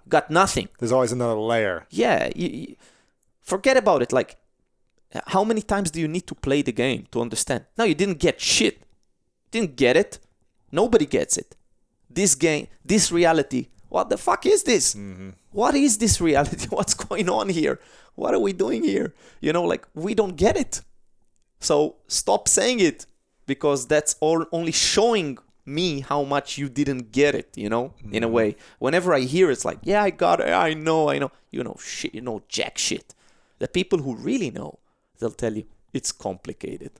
Got nothing. There's always another layer. You forget about it. Like, how many times do you need to play the game to understand? No, you didn't get shit. Didn't get it. Nobody gets it. This game, this reality. What the fuck is this? What is this reality? What's going on here? What are we doing here? Like, we don't get it. So stop saying it, because that's only showing me how much you didn't get it, in a way. Whenever I hear it's like, I got it, I know, shit, jack shit. The people who really know, they'll tell you it's complicated.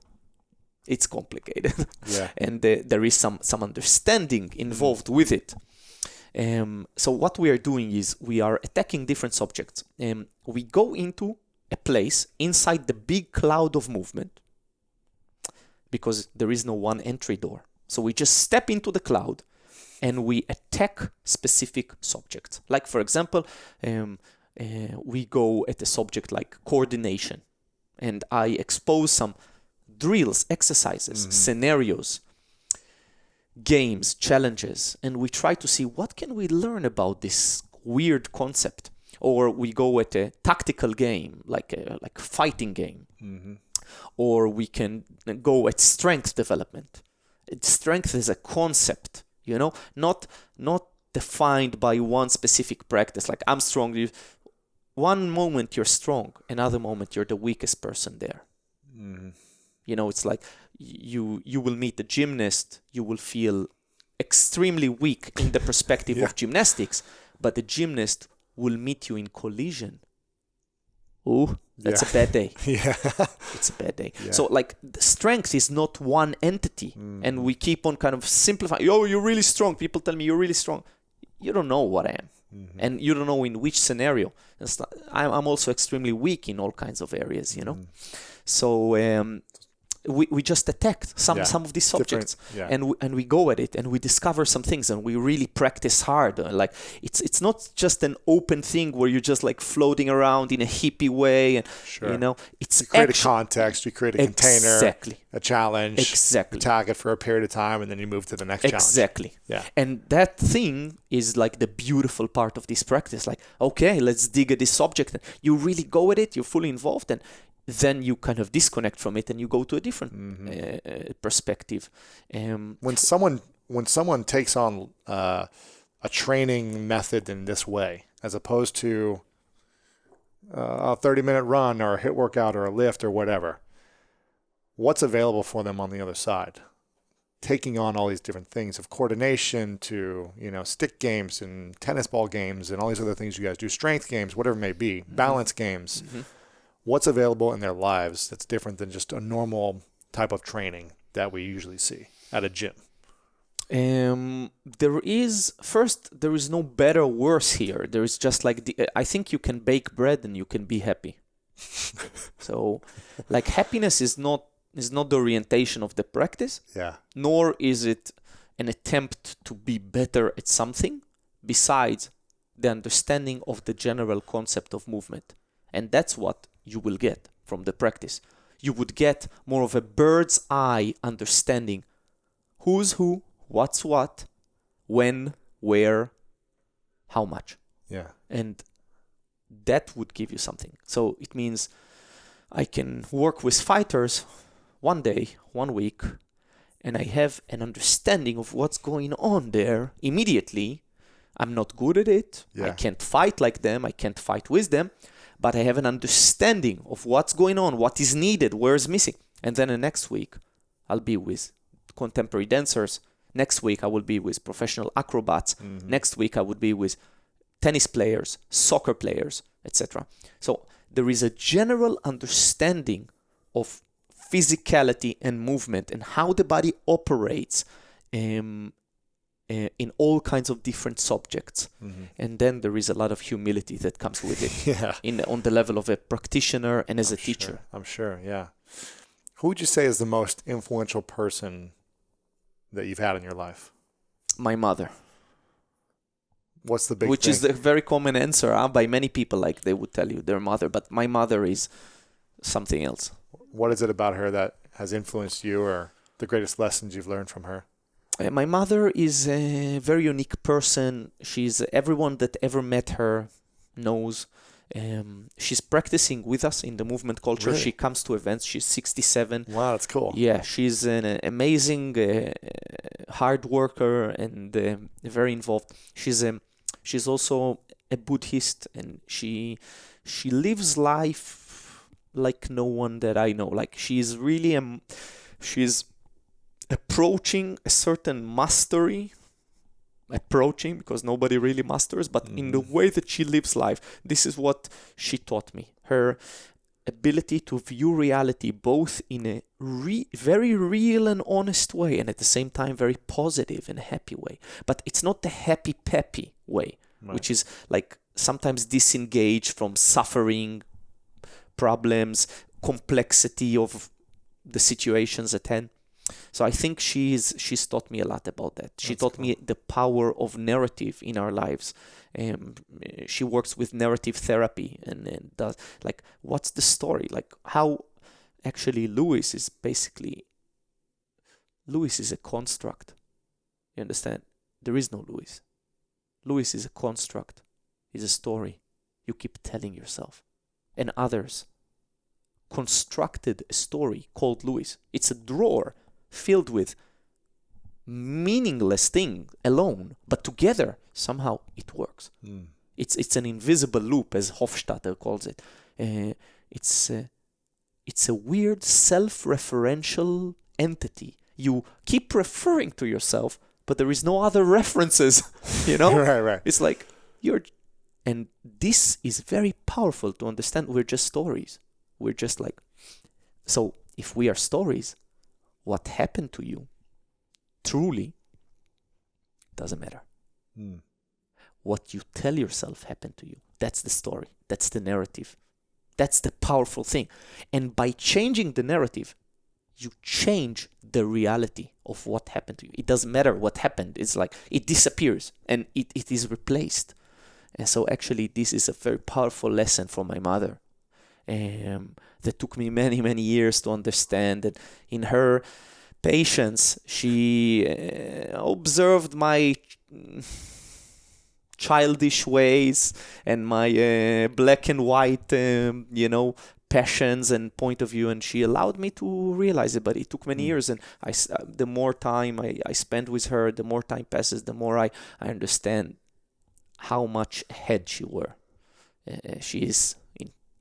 And there is some understanding involved with it. So what we are doing is we are attacking different subjects. We go into a place inside the big cloud of movement. because there is no one entry door. So we just step into the cloud and we attack specific subjects. Like, for example, we go at a subject like coordination, and I expose some drills, exercises, scenarios, games, challenges, and we try to see what can we learn about this weird concept. Or we go at a tactical game, like a fighting game. Or we can go at strength development. Strength is a concept, not defined by one specific practice. Like, I'm strong. One moment you're strong, another moment you're the weakest person there. It's like you will meet a gymnast, you will feel extremely weak in the perspective of gymnastics, but the gymnast will meet you in collision. Oh, that's a bad day. It's a bad day. So, like, the strength is not one entity, and we keep on kind of simplifying. Oh, you're really strong. People tell me you're really strong. You don't know what I am, and you don't know in which scenario. I'm also extremely weak in all kinds of areas, So we just attacked some of these subjects, and we go at it, and we discover some things, and we really practice hard. Like, it's not just an open thing where you're just like floating around in a hippie way, and it's you create a context, you create a container, a challenge, you tag it for a period of time, and then you move to the next challenge. And that thing is like the beautiful part of this practice. Like, okay, let's dig at this subject. You really go at it, you're fully involved, and then you kind of disconnect from it and you go to a different perspective. When someone takes on a training method in this way, as opposed to a 30-minute run or a HIIT workout or a lift or whatever, what's available for them on the other side? Taking on all these different things, of coordination to, stick games and tennis ball games and all these other things you guys do, strength games, whatever it may be, balance games. What's available in their lives that's different than just a normal type of training that we usually see at a gym? There is no better or worse here. There is just like I think you can bake bread and you can be happy. So, like, happiness is not the orientation of the practice, nor is it an attempt to be better at something besides the understanding of the general concept of movement. And that's what you will get from the practice. You would get more of a bird's eye understanding who's who, what's what, when, where, how much. And that would give you something. So it means I can work with fighters one day, 1 week, and I have an understanding of what's going on there immediately. I'm not good at it. I can't fight like them. I can't fight with them. But I have an understanding of what's going on, what is needed, where is missing. And then the next week, I'll be with contemporary dancers. Next week, I will be with professional acrobats. Next week, I would be with tennis players, soccer players, etc. So there is a general understanding of physicality and movement and how the body operates in all kinds of different subjects. And then there is a lot of humility that comes with it on the level of a practitioner and as a teacher. I'm sure, Who would you say is the most influential person that you've had in your life? My mother. What's the big Which thing? is the very common answer by many people, like they would tell you their mother. But my mother is something else. What is it about her that has influenced you, or the greatest lessons you've learned from her? My mother is a very unique person. She's everyone that ever met her knows. She's practicing with us in the movement culture. Really? She comes to events. She's 67. Wow, that's cool. Yeah, she's an amazing hard worker and very involved. She's also a Buddhist, and she lives life like no one that I know. Like, she's really she's approaching a certain mastery, because nobody really masters, but in the way that she lives life, this is what she taught me. Her ability to view reality both in a very real and honest way, and at the same time very positive and happy way. But it's not the happy peppy way, which is like sometimes disengaged from suffering, problems, complexity of the situations at hand. So I think she's taught me a lot about that. She taught me the power of narrative in our lives. She works with narrative therapy and does like, what's the story? Like how actually Lewis is a construct. You understand? There is no Lewis. Lewis is a construct. Is a story you keep telling yourself. And others constructed a story called Lewis. It's a drawer filled with meaningless thing alone, but together somehow it works. It's an invisible loop, as Hofstadter calls it. It's a weird self-referential entity. You keep referring to yourself, but there is no other references. Right. It's like and this is very powerful to understand. We're just stories. We're just like, so if we are stories, what happened to you truly doesn't matter. What you tell yourself happened to you. That's the story. That's the narrative. That's the powerful thing. And by changing the narrative, you change the reality of what happened to you. It doesn't matter what happened. It's like it disappears and it is replaced. And so actually this is a very powerful lesson from my mother. That took me many, many years to understand. That in her patience, she observed my childish ways and my black and white, passions and point of view, and she allowed me to realize it. But it took many years, and the more time I spend with her, the more time passes, the more I understand how much ahead she is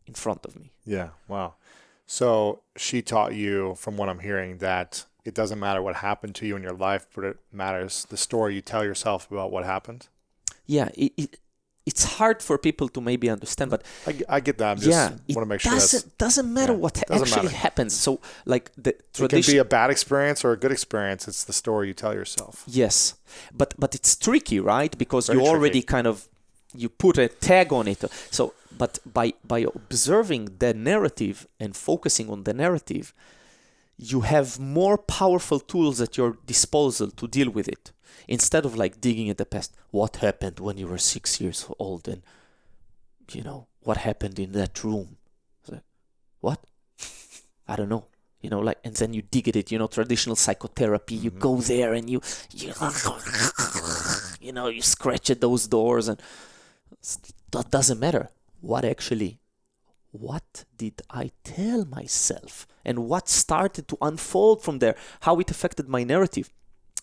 in front of me. Yeah. Wow. So she taught you, from what I'm hearing, that it doesn't matter what happened to you in your life, but it matters the story you tell yourself about what happened. Yeah. It's hard for people to maybe understand, but I get that. I just want to make sure it doesn't matter what actually happens. So like the tradition, it can be a bad experience or a good experience. It's the story you tell yourself. Yes, but it's tricky, right? Because very you already tricky. You put a tag on it. So, but by observing the narrative and focusing on the narrative, you have more powerful tools at your disposal to deal with it. Instead of like digging at the past, what happened when you were 6 years old, and what happened in that room? Like, what? I don't know. And then you dig at it. Traditional psychotherapy. You go there and you scratch at those doors, and that doesn't matter. What did I tell myself, and what started to unfold from there? How it affected my narrative.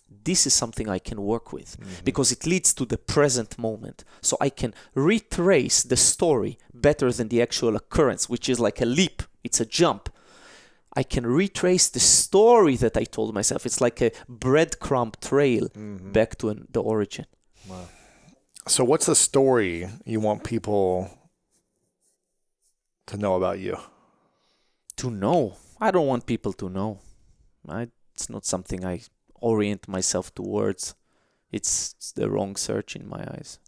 This is something I can work with because it leads to the present moment. So I can retrace the story better than the actual occurrence, which is like a leap. It's a jump. I can retrace the story that I told myself. It's like a breadcrumb trail back to the origin. Wow. So what's the story you want people to know about you? To know? I don't want people to know. It's not something I orient myself towards. It's the wrong search in my eyes.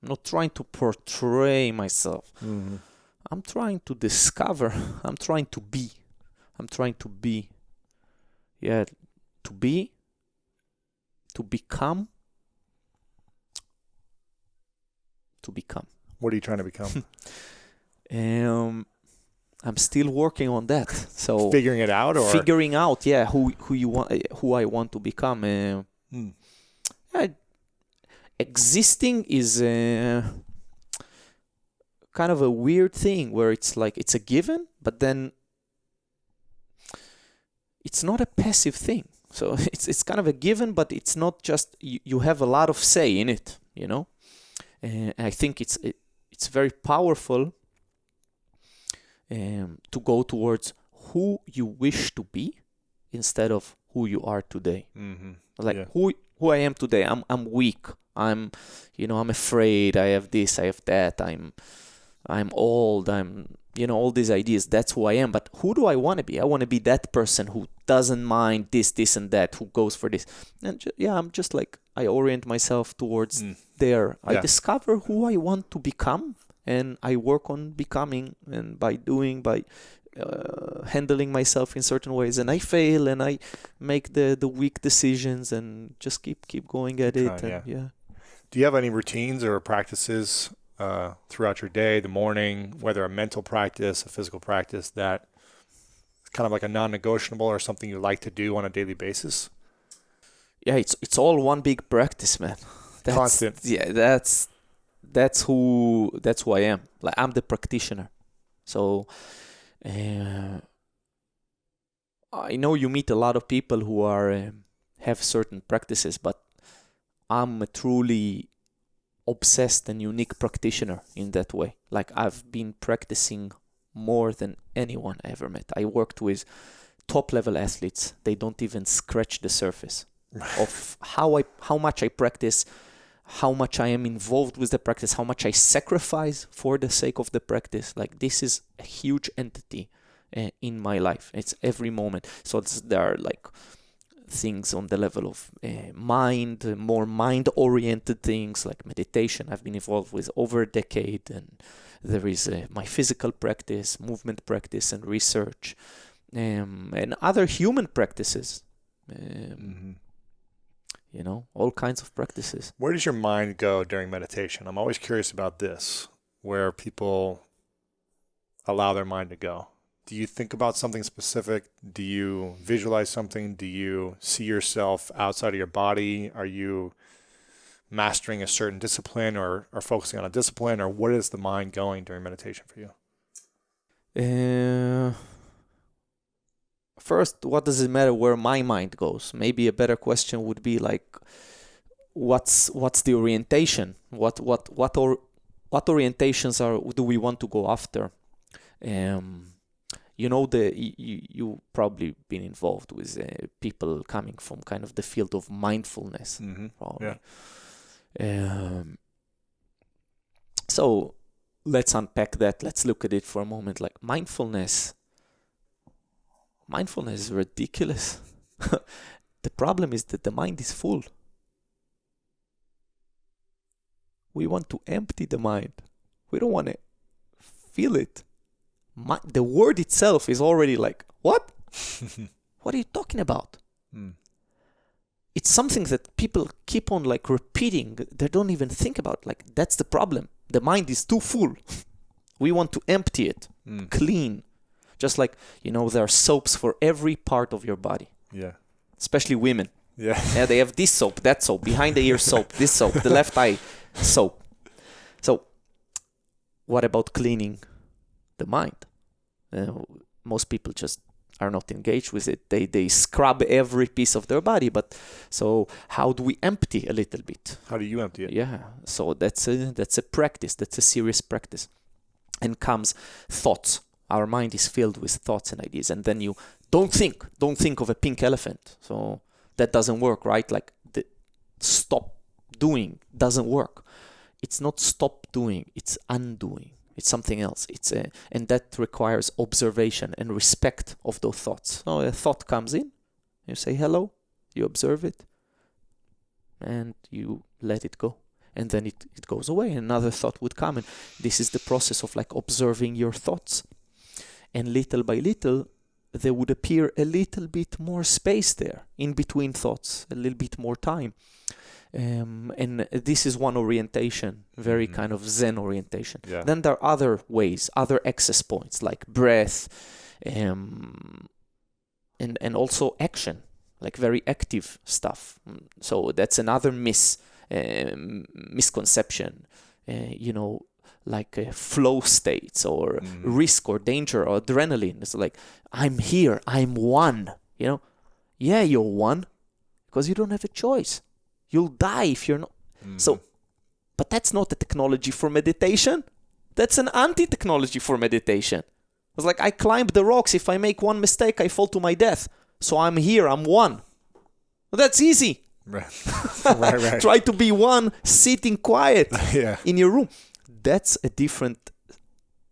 I'm not trying to portray myself. I'm trying to discover. I'm trying to be. Yeah, to become. What are you trying to become? I'm still working on that. So figuring it out, or figuring out, who I want to become. Existing is kind of a weird thing where it's like it's a given, but then it's not a passive thing. So it's kind of a given, but it's not just you have a lot of say in it. And I think it's very powerful. To go towards who you wish to be instead of who you are today. Who I am today. I'm weak. I'm afraid. I have this. I have that. I'm old. I'm all these ideas. That's who I am. But who do I want to be? I want to be that person who doesn't mind this, and that. Who goes for this. And I'm just like I orient myself towards there. I discover who I want to become. And I work on becoming, and by handling myself in certain ways, and I fail, and I make the weak decisions, and just keep going at it. And yeah. Do you have any routines or practices throughout your day, the morning, whether a mental practice, a physical practice, that is kind of like a non-negotiable or something you like to do on a daily basis? Yeah, it's all one big practice, man. Constant. Yeah, that's who I am. Like, I'm the practitioner. So I know you meet a lot of people who are have certain practices, but I'm a truly obsessed and unique practitioner in that way. Like, I've been practicing more than anyone I ever met. I worked with top level athletes. They don't even scratch the surface of how much I practice, how much I am involved with the practice, how much I sacrifice for the sake of the practice. Like, this is a huge entity in my life. It's every moment. So there are like things on the level of mind, more mind-oriented things like meditation. I've been involved with over a decade, and there is my physical practice, movement practice, and research, and other human practices. You know, all kinds of practices. Where does your mind go during meditation? I'm always curious about this, where people allow their mind to go. Do you think about something specific? Do you visualize something? Do you see yourself outside of your body? Are you mastering a certain discipline or focusing on a discipline? Or what is the mind going during meditation for you? First, what does it matter where my mind goes? Maybe a better question would be like, what's the orientation? What orientations do we want to go after? You know, you probably been involved with people coming from kind of the field of mindfulness. Probably. Yeah. So let's unpack that. Let's look at it for a moment. Like, mindfulness is ridiculous. The problem is that the mind is full. We want to empty the mind. We don't want to feel it. The word itself is already like, what? What are you talking about? It's something that people keep on like repeating. They don't even think about. Like, that's the problem. The mind is too full. We want to empty it, clean. Just like, you know, there are soaps for every part of your body. Yeah. Especially women. Yeah. Yeah, they have this soap, that soap, behind the ear soap, this soap, the left eye soap. So, what about cleaning the mind? Most people just are not engaged with it. They scrub every piece of their body. But so how do we empty a little bit? How do you empty it? Yeah. So that's a practice. That's a serious practice. And comes thoughts. Our mind is filled with thoughts and ideas. And then you don't think of a pink elephant. So that doesn't work, right? Like, the stop doing doesn't work. It's not stop doing, it's undoing. It's something else. And that requires observation and respect of those thoughts. So a thought comes in, you say hello, you observe it, and you let it go. And then it goes away, and another thought would come. And this is the process of like observing your thoughts. And little by little, there would appear a little bit more space there in between thoughts, a little bit more time. And this is one orientation, very kind of Zen orientation. Yeah. Then there are other ways, other access points like breath, and also action, like very active stuff. So that's another misconception, you know, like flow states or risk or danger or adrenaline. It's like, I'm here, I'm one, you know. Yeah, you're one because you don't have a choice. You'll die if you're not. So, but that's not a technology for meditation. That's an anti-technology for meditation. It's like, I climb the rocks. If I make one mistake, I fall to my death. So I'm here, I'm one. Well, that's easy. Right. Right. Try to be one sitting quiet in your room. That's a different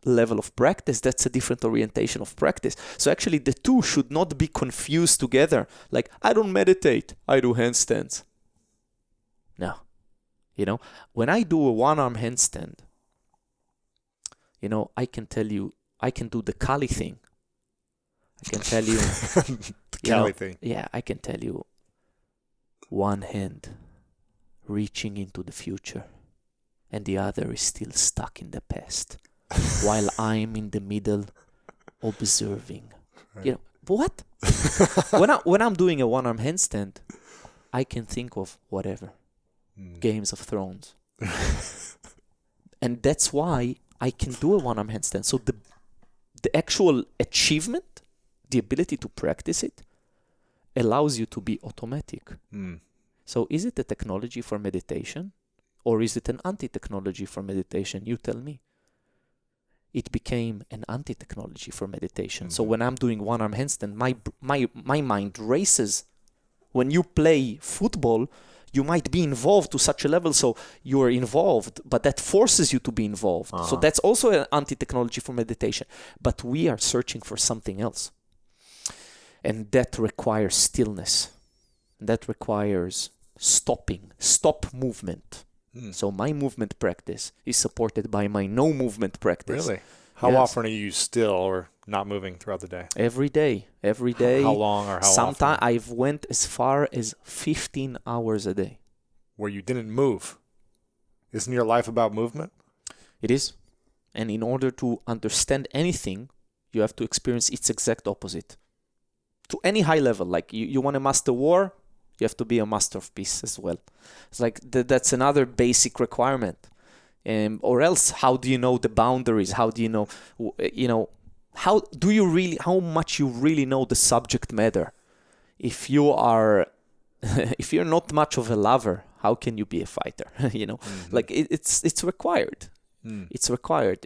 level of practice. That's a different orientation of practice. So actually the two should not be confused together. Like, I don't meditate, I do handstands. No. You know, when I do a one-arm handstand, you know, I can tell you, I can do the Kali thing. I can tell you, The you know, Cali thing. yeah, I can tell you, one hand reaching into the future and the other is still stuck in the past while I'm in the middle observing. Right. You know, what? when I'm doing a one-arm handstand, I can think of whatever. Games of Thrones. And that's why I can do a one-arm handstand. So the actual achievement, the ability to practice it, allows you to be automatic. So is it a technology for meditation, or is it an anti-technology for meditation? You tell me. It became an anti-technology for meditation. So when I'm doing one-arm handstand, my mind races. When you play football, you might be involved to such a level, so you're involved, but that forces you to be involved. So that's also an anti-technology for meditation. But we are searching for something else. And that requires stillness. That requires stop movement. So my movement practice is supported by my no movement practice. Really? How often are you still or not moving throughout the day? Every day. How long or how Sometimes often? I've went as far as 15 hours a day. Where you didn't move. Isn't your life about movement? It is. And in order to understand anything, you have to experience its exact opposite. To any high level, like you want to master war, you have to be a master of peace as well. It's like that's another basic requirement. Or else, how do you know the boundaries? How do you know, how much you really know the subject matter? If you are, if you're not much of a lover, how can you be a fighter? Like it's required. It's required.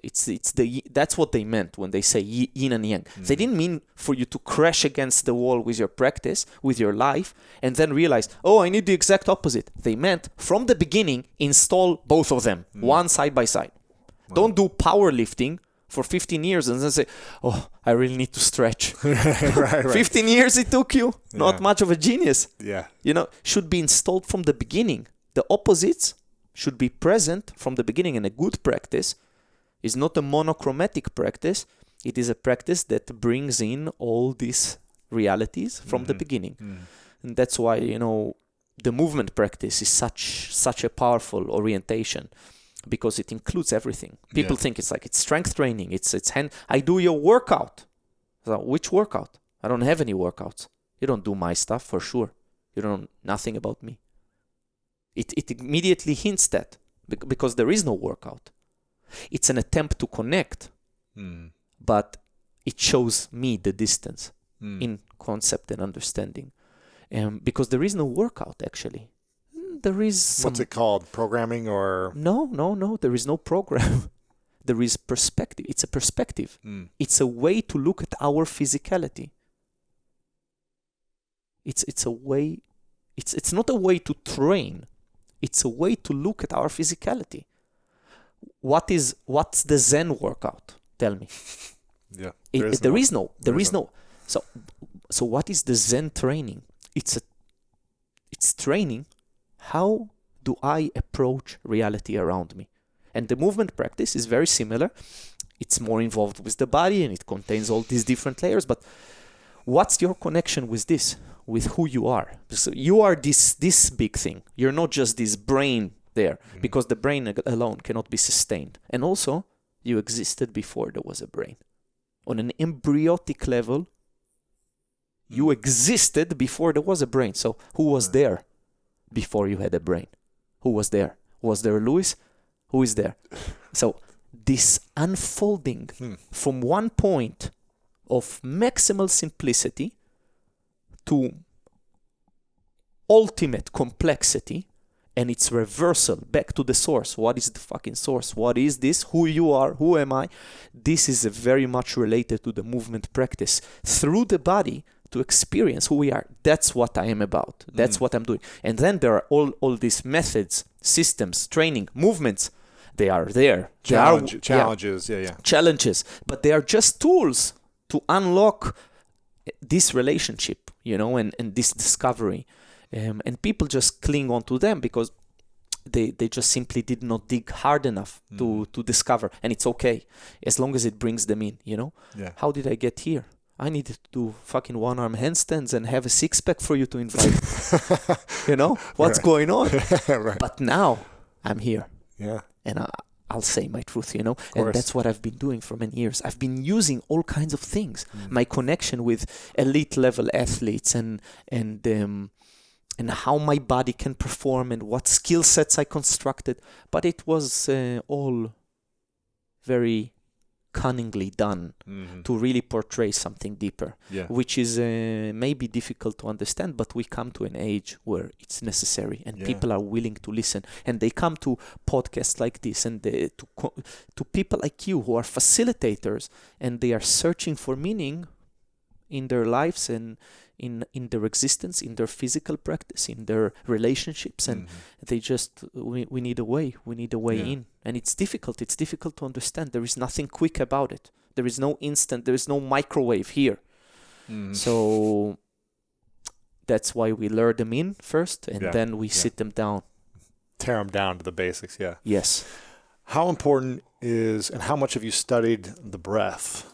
That's what they meant when they say yin and yang. They didn't mean for you to crash against the wall with your practice, with your life, and then realize, oh, I need the exact opposite. They meant from the beginning, install both of them, one side by side. Wow. Don't do powerlifting for 15 years and then say, oh, I really need to stretch. right. 15 years it took you. Not much of a genius. Yeah. Should be installed from the beginning. The opposites should be present from the beginning. And a good practice is not a monochromatic practice. It is a practice that brings in all these realities from the beginning. And that's why, the movement practice is such a powerful orientation, because it includes everything. People think it's strength training. It's hand. I do your workout. So which workout? I don't have any workouts. You don't do my stuff for sure. You don't know nothing about me. It immediately hints that, because there is no workout. It's an attempt to connect, but it shows me the distance in concept and understanding. Because there is no workout, actually. There is What's it called? Programming or? No. There is no program. There is perspective. It's a perspective. It's a way to look at our physicality. It's a way. It's not a way to train. It's a way to look at our physicality. What's the Zen workout? Tell me. Yeah. There is no. So what is the Zen training? It's training. How do I approach reality around me? And the movement practice is very similar. It's more involved with the body and it contains all these different layers. But what's your connection with this? With who you are? So you are this big thing. You're not just this brain there, because the brain alone cannot be sustained. And also, you existed before there was a brain. On an embryonic level, you existed before there was a brain. So who was there before you had a brain? Who was there? Was there Louis? Who is there? So this unfolding from one point of maximal simplicity to ultimate complexity, and its reversal back to the source. What is the fucking source? What is this? Who you are? Who am I? This is very much related to the movement practice. Through the body, to experience who we are. That's what I am about. That's what I'm doing. And then there are all these methods, systems, training, movements. They are there. Challenges. Challenges. But they are just tools to unlock this relationship, and this discovery. And people just cling on to them because they just simply did not dig hard enough to discover. And it's okay, as long as it brings them in, Yeah. How did I get here? I needed to do fucking one-arm handstands and have a six-pack for you to invite. What's going on? Right. But now I'm here. Yeah. And I'll say my truth, And that's what I've been doing for many years. I've been using all kinds of things. My connection with elite level athletes and how my body can perform and what skill sets I constructed. But it was all very cunningly done to really portray something deeper, which is maybe difficult to understand, but we come to an age where it's necessary and people are willing to listen, and they come to podcasts like this and to people like you who are facilitators, and they are searching for meaning in their lives and in their existence, in their physical practice, in their relationships, and they just we need a way in, and it's difficult to understand. There is nothing quick about it. There is no instant, there is no microwave here. So that's why we lure them in first, and then we sit them down, tear them down to the basics. Yes. How important is, and how much have you studied the breath?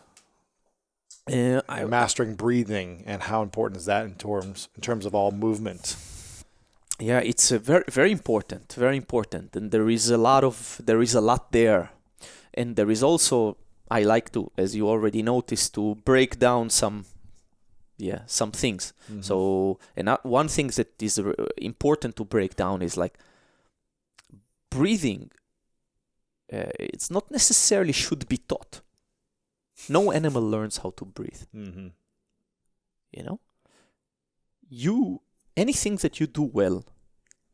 Mastering breathing, and how important is that in terms of all movement? Yeah, it's very, very important, and there is a lot there, and there is also, I like to, as you already noticed, to break down some things. So, and one thing that is important to break down is like breathing. It's not necessarily should be taught. No animal learns how to breathe. Anything that you do well,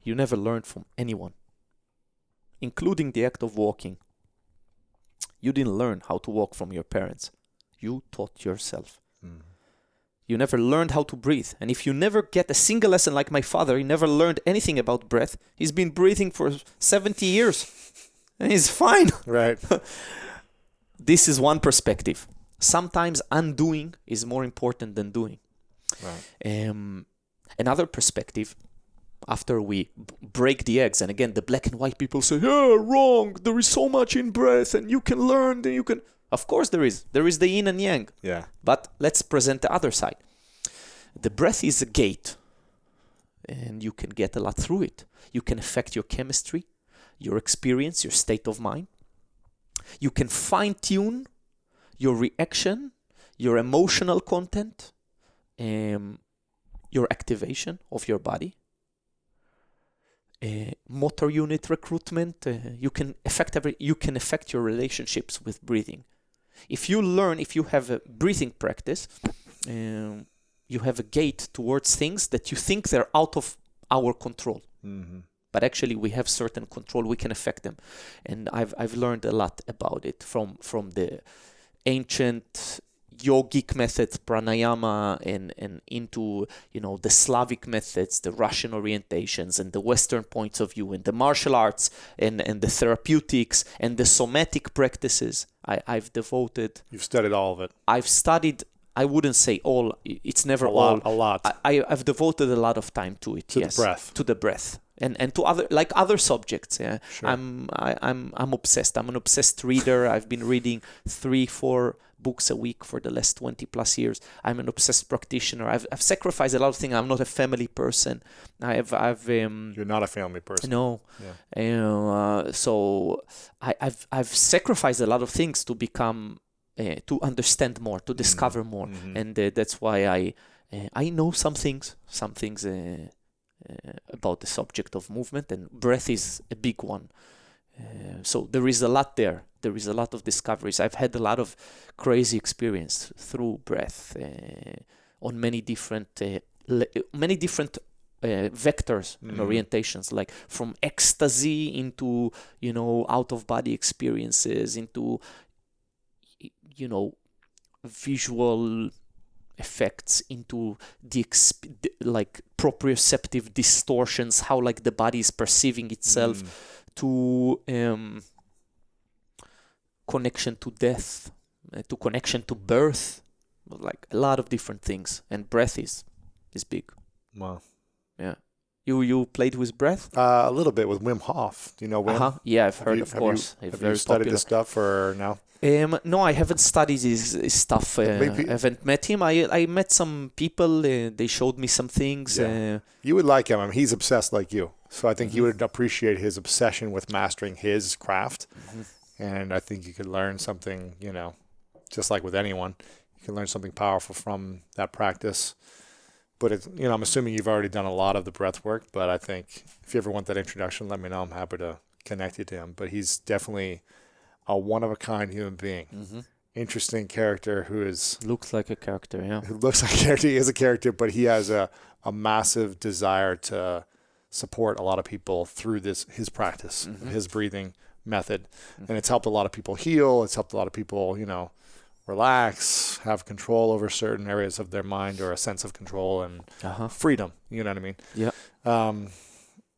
you never learned from anyone, including the act of walking. You didn't learn how to walk from your parents. You taught yourself. You never learned how to breathe. And if you never get a single lesson, like my father, he never learned anything about breath. He's been breathing for 70 years and he's fine. Right. This is one perspective. Sometimes undoing is more important than doing. Right. Another perspective, after we break the eggs, and again, the black and white people say, yeah, wrong, there is so much in breath, and you can learn, then you can... Of course there is. There is the yin and yang. Yeah. But let's present the other side. The breath is a gate, and you can get a lot through it. You can affect your chemistry, your experience, your state of mind. You can fine-tune your reaction, your emotional content, your activation of your body, motor unit recruitment. You can affect your relationships with breathing. If you have a breathing practice, you have a gate towards things that you think they're out of our control. But actually we have certain control, we can affect them. And I've learned a lot about it from the ancient yogic methods, pranayama, and into the Slavic methods, the Russian orientations, and the Western points of view, and the martial arts, and the therapeutics, and the somatic practices. You've studied all of it. I've studied, I wouldn't say all, it's never a lot. I've devoted a lot of time to it. To the breath. And to other subjects. Yeah. Sure. I'm obsessed. I'm an obsessed reader. I've been reading 3-4 books a week for the last 20 plus years. I'm an obsessed practitioner. I've sacrificed a lot of things. I'm not a family person. You're not a family person. No. Yeah. So I've sacrificed a lot of things to become to understand more, to discover more, and that's why I know some things about the subject of movement, and breath is a big one. So there is a lot there. There is a lot of discoveries. I've had a lot of crazy experience through breath on many different vectors and orientations, like from ecstasy into out of body experiences, into visual effects, into the like proprioceptive distortions, how like the body is perceiving itself, to connection to death, to connection to birth, like a lot of different things. And breath is big. Wow. Yeah. You played with breath? A little bit with Wim Hof. Do you know Wim? Yeah, I've heard, of course. Have you studied this stuff or no? No, I haven't studied his stuff. I haven't met him. I met some people. They showed me some things. Yeah. You would like him. I mean, he's obsessed like you. So I think you would appreciate his obsession with mastering his craft. And I think you could learn something, just like with anyone, you can learn something powerful from that practice. But I'm assuming you've already done a lot of the breath work. But I think if you ever want that introduction, let me know. I'm happy to connect you to him. But he's definitely a one-of-a-kind human being. Interesting character who looks like a character, yeah. Who looks like a character. He is a character, but he has a massive desire to support a lot of people through his practice, his breathing method. And it's helped a lot of people heal. It's helped a lot of people, relax, have control over certain areas of their mind, or a sense of control and freedom. You know what I mean? Yeah.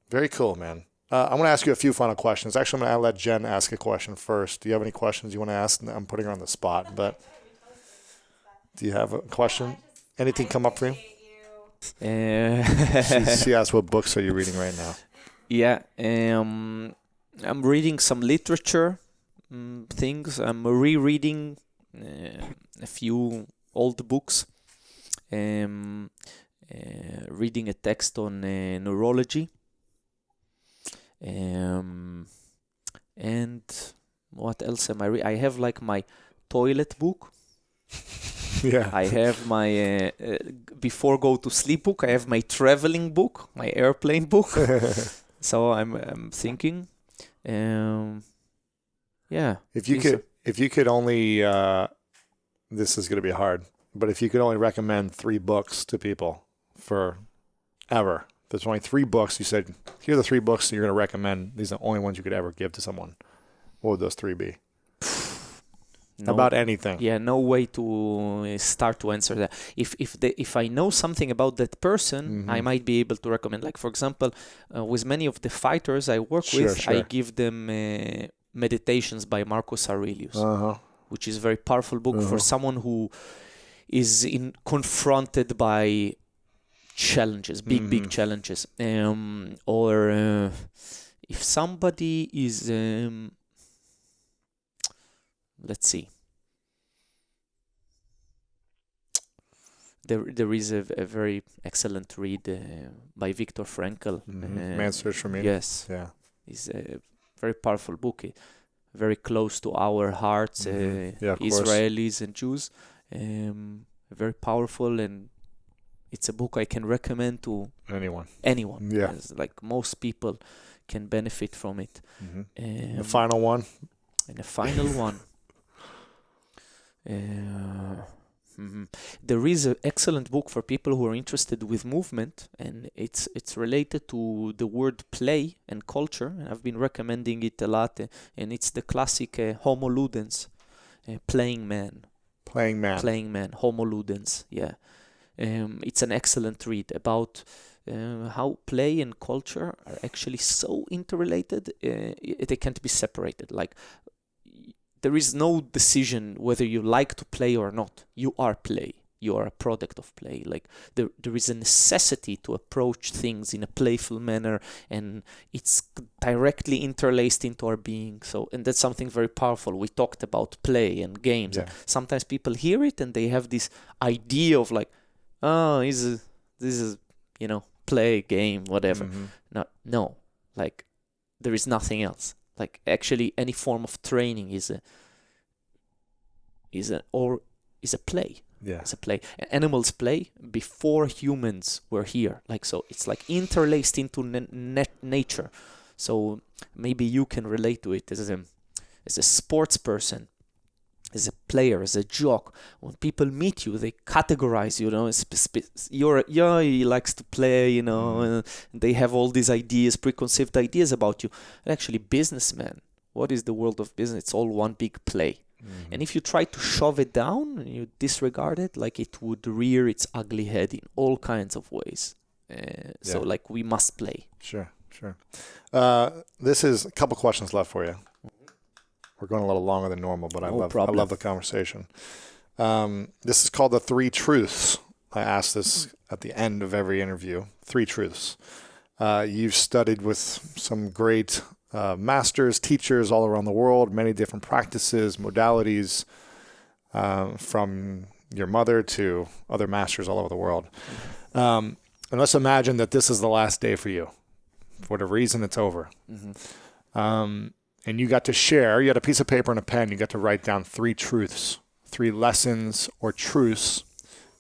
Very cool, man. I'm going to ask you a few final questions. Actually, I'm going to let Jen ask a question first. Do you have any questions you want to ask? I'm putting her on the spot, but do you have a question? Anything come up for you? She asked, what books are you reading right now? Yeah. I'm reading some literature things. I'm rereading a few old books. Reading a text on neurology. And what else am I reading? I have like my toilet book. Yeah. I have my before go to sleep book. I have my traveling book, my airplane book. So I'm thinking, yeah. If you could only, this is going to be hard, but if you could only recommend 3 books to people forever. There's only 3 books. You said, here are the 3 books you're going to recommend. These are the only ones you could ever give to someone. What would those 3 be? About anything. Yeah, no way to start to answer that. If I know something about that person, I might be able to recommend. Like, for example, with many of the fighters I work with, I give them Meditations by Marcus Aurelius, which is a very powerful book for someone who is confronted by challenges, big challenges, or if somebody is let's see, there is a very excellent read by Viktor Frankl, Man's Search for Meaning. Yes, yeah, it's a very powerful book, very close to our hearts, Israelis and Jews, very powerful, and it's a book I can recommend to anyone. Yeah, like most people can benefit from it. The final one. And the final one. There is an excellent book for people who are interested with movement, and it's related to the word play and culture. And I've been recommending it a lot, and it's the classic Homo Ludens, Playing Man. Homo Ludens. Yeah. It's an excellent read about how play and culture are actually so interrelated, they can't be separated. Like, there is no decision whether you like to play or not. You are play. You are a product of play. Like, there is a necessity to approach things in a playful manner, and it's directly interlaced into our being. So, and that's something very powerful. We talked about play and games. Yeah. Sometimes people hear it and they have this idea of like, oh, this is play, game, whatever. No, like, there is nothing else. Like, actually, any form of training is a play. Yeah, it's a play. Animals play before humans were here. Like, so it's like interlaced into nature. So maybe you can relate to it as a sports person, as a player, as a jock. When people meet you, they categorize you. He likes to play. And they have all these ideas, preconceived ideas about you. And actually, businessman. What is the world of business? It's all one big play. And if you try to shove it down and you disregard it, like, it would rear its ugly head in all kinds of ways. So, like, we must play. Sure. This is a couple questions left for you. We're going a little longer than normal, but I love the conversation. This is called the 3 truths. I ask this at the end of every interview. 3 truths. You've studied with some great masters, teachers all around the world, many different practices, modalities, from your mother to other masters all over the world. And let's imagine that this is the last day for you. For whatever reason, it's over. And you got to share, you had a piece of paper and a pen, you got to write down 3 truths, 3 lessons or truths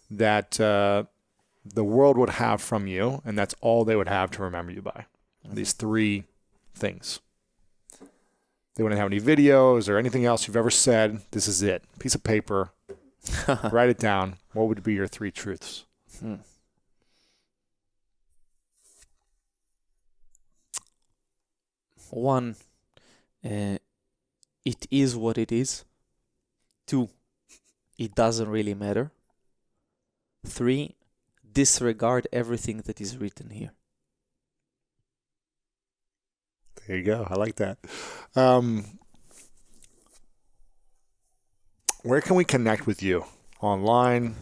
that the world would have from you, and that's all they would have to remember you by. These 3 things. They wouldn't have any videos or anything else you've ever said. This is it. Piece of paper. Write it down. What would be your 3 truths? One, it is what it is. 2, it doesn't really matter. 3, disregard everything that is written here. There you go. I like that. Where can we connect with you? Online?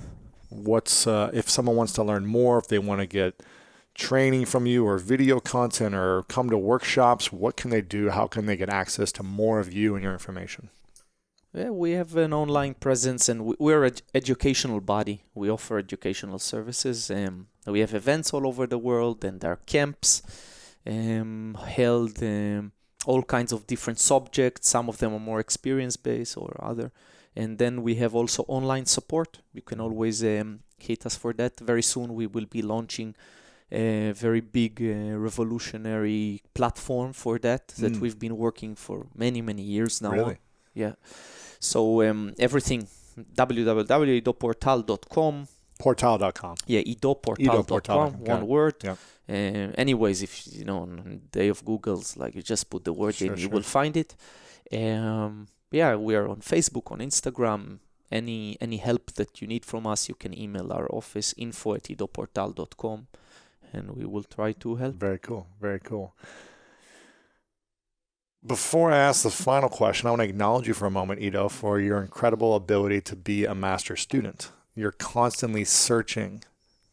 What's if someone wants to learn more, if they want to get training from you or video content or come to workshops, what can they do? How can they get access to more of you and your information? Yeah, we have an online presence, and we're an educational body. We offer educational services. We have events all over the world, and there are camps held, all kinds of different subjects. Some of them are more experience-based or other. And then we have also online support. You can always hit us for that. Very soon we will be launching a very big revolutionary platform for that we've been working for many, many years now. Really? Yeah. So everything, www.idoportal.com. Portal.com. Yeah, idoportal.com, one word. Yep. Anyways, if you know, on the day of Google's, like you just put the word in, you will find it. Yeah, we are on Facebook, on Instagram. Any help that you need from us, you can email our office, info@idoportal.com, and we will try to help. Very cool. Very cool. Before I ask the final question, I want to acknowledge you for a moment, Ido, for your incredible ability to be a master student. You're constantly searching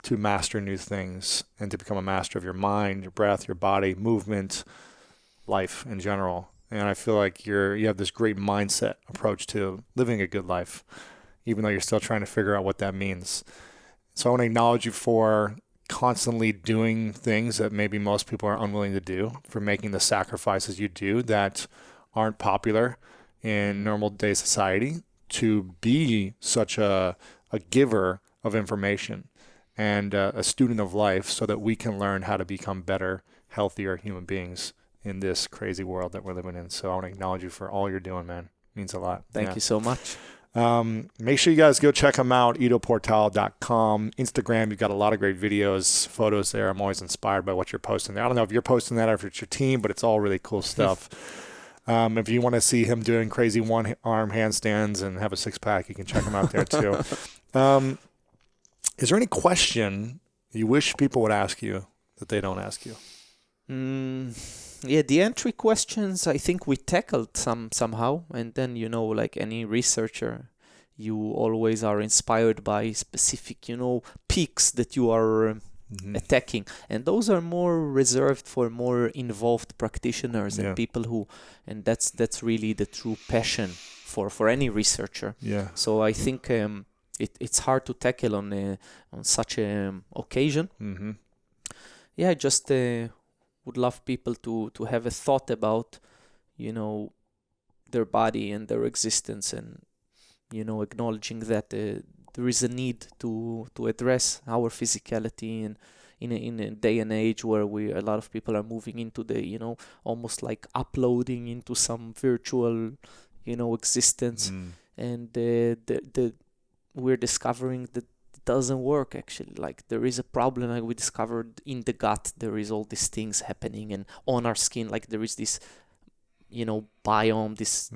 to master new things and to become a master of your mind, your breath, your body, movement, life in general. And I feel like you have this great mindset approach to living a good life, even though you're still trying to figure out what that means. So I want to acknowledge you for constantly doing things that maybe most people are unwilling to do, for making the sacrifices you do that aren't popular in normal day society, to be such a giver of information and a student of life so that we can learn how to become better, healthier human beings in this crazy world that we're living in. So I want to acknowledge you for all you're doing, man. It means a lot. Thank you so much. Make sure you guys go check them out, idoportal.com. Instagram, you've got a lot of great videos, photos there. I'm always inspired by what you're posting there. I don't know if you're posting that or if it's your team, but it's all really cool stuff. If you want to see him doing crazy one-arm handstands and have a six-pack, you can check him out there too. Is there any question you wish people would ask you that they don't ask you? Yeah, the entry questions, I think we tackled somehow. And then, like any researcher, you always are inspired by specific, peaks that you are attacking. And those are more reserved for more involved practitioners and people who, and that's really the true passion for any researcher. Yeah. So I think it's hard to tackle on such an occasion. Yeah, I just would love people to have a thought about, their body and their existence, and, acknowledging that there is a need to address our physicality, and in a day and age where a lot of people are moving into the, almost like uploading into some virtual, existence, and we're discovering that doesn't work actually. Like there is a problem, like we discovered in the gut there is all these things happening, and on our skin, like there is this biome, this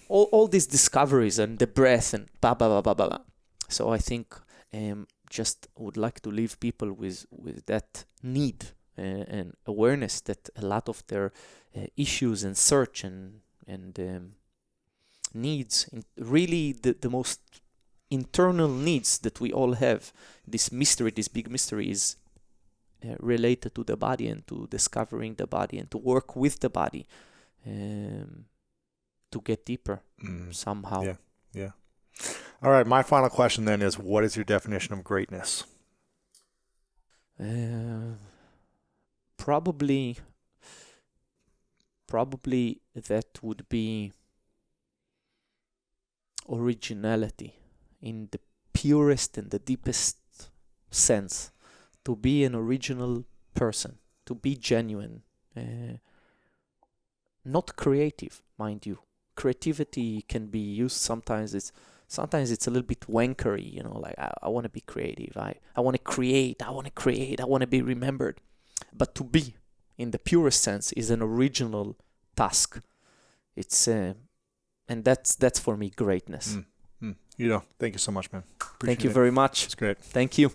all these discoveries, and the breath, and blah blah blah blah blah. So I think just would like to leave people with that need and awareness that a lot of their issues and search and needs, really the most internal needs that we all have, this big mystery is related to the body and to discovering the body and to work with the body to get deeper somehow. Yeah, yeah. All right, my final question then is, what is your definition of greatness? Probably that would be originality in the purest and the deepest sense. To be an original person, to be genuine, not creative, mind you. Creativity can be used sometimes. It's a little bit wankery, you know, like I want to be creative. I want to create. I want to be remembered. But to be, in the purest sense, is an original task. It's and that's for me greatness. Ido, thank you so much, man. Thank you very much. It's great. Thank you.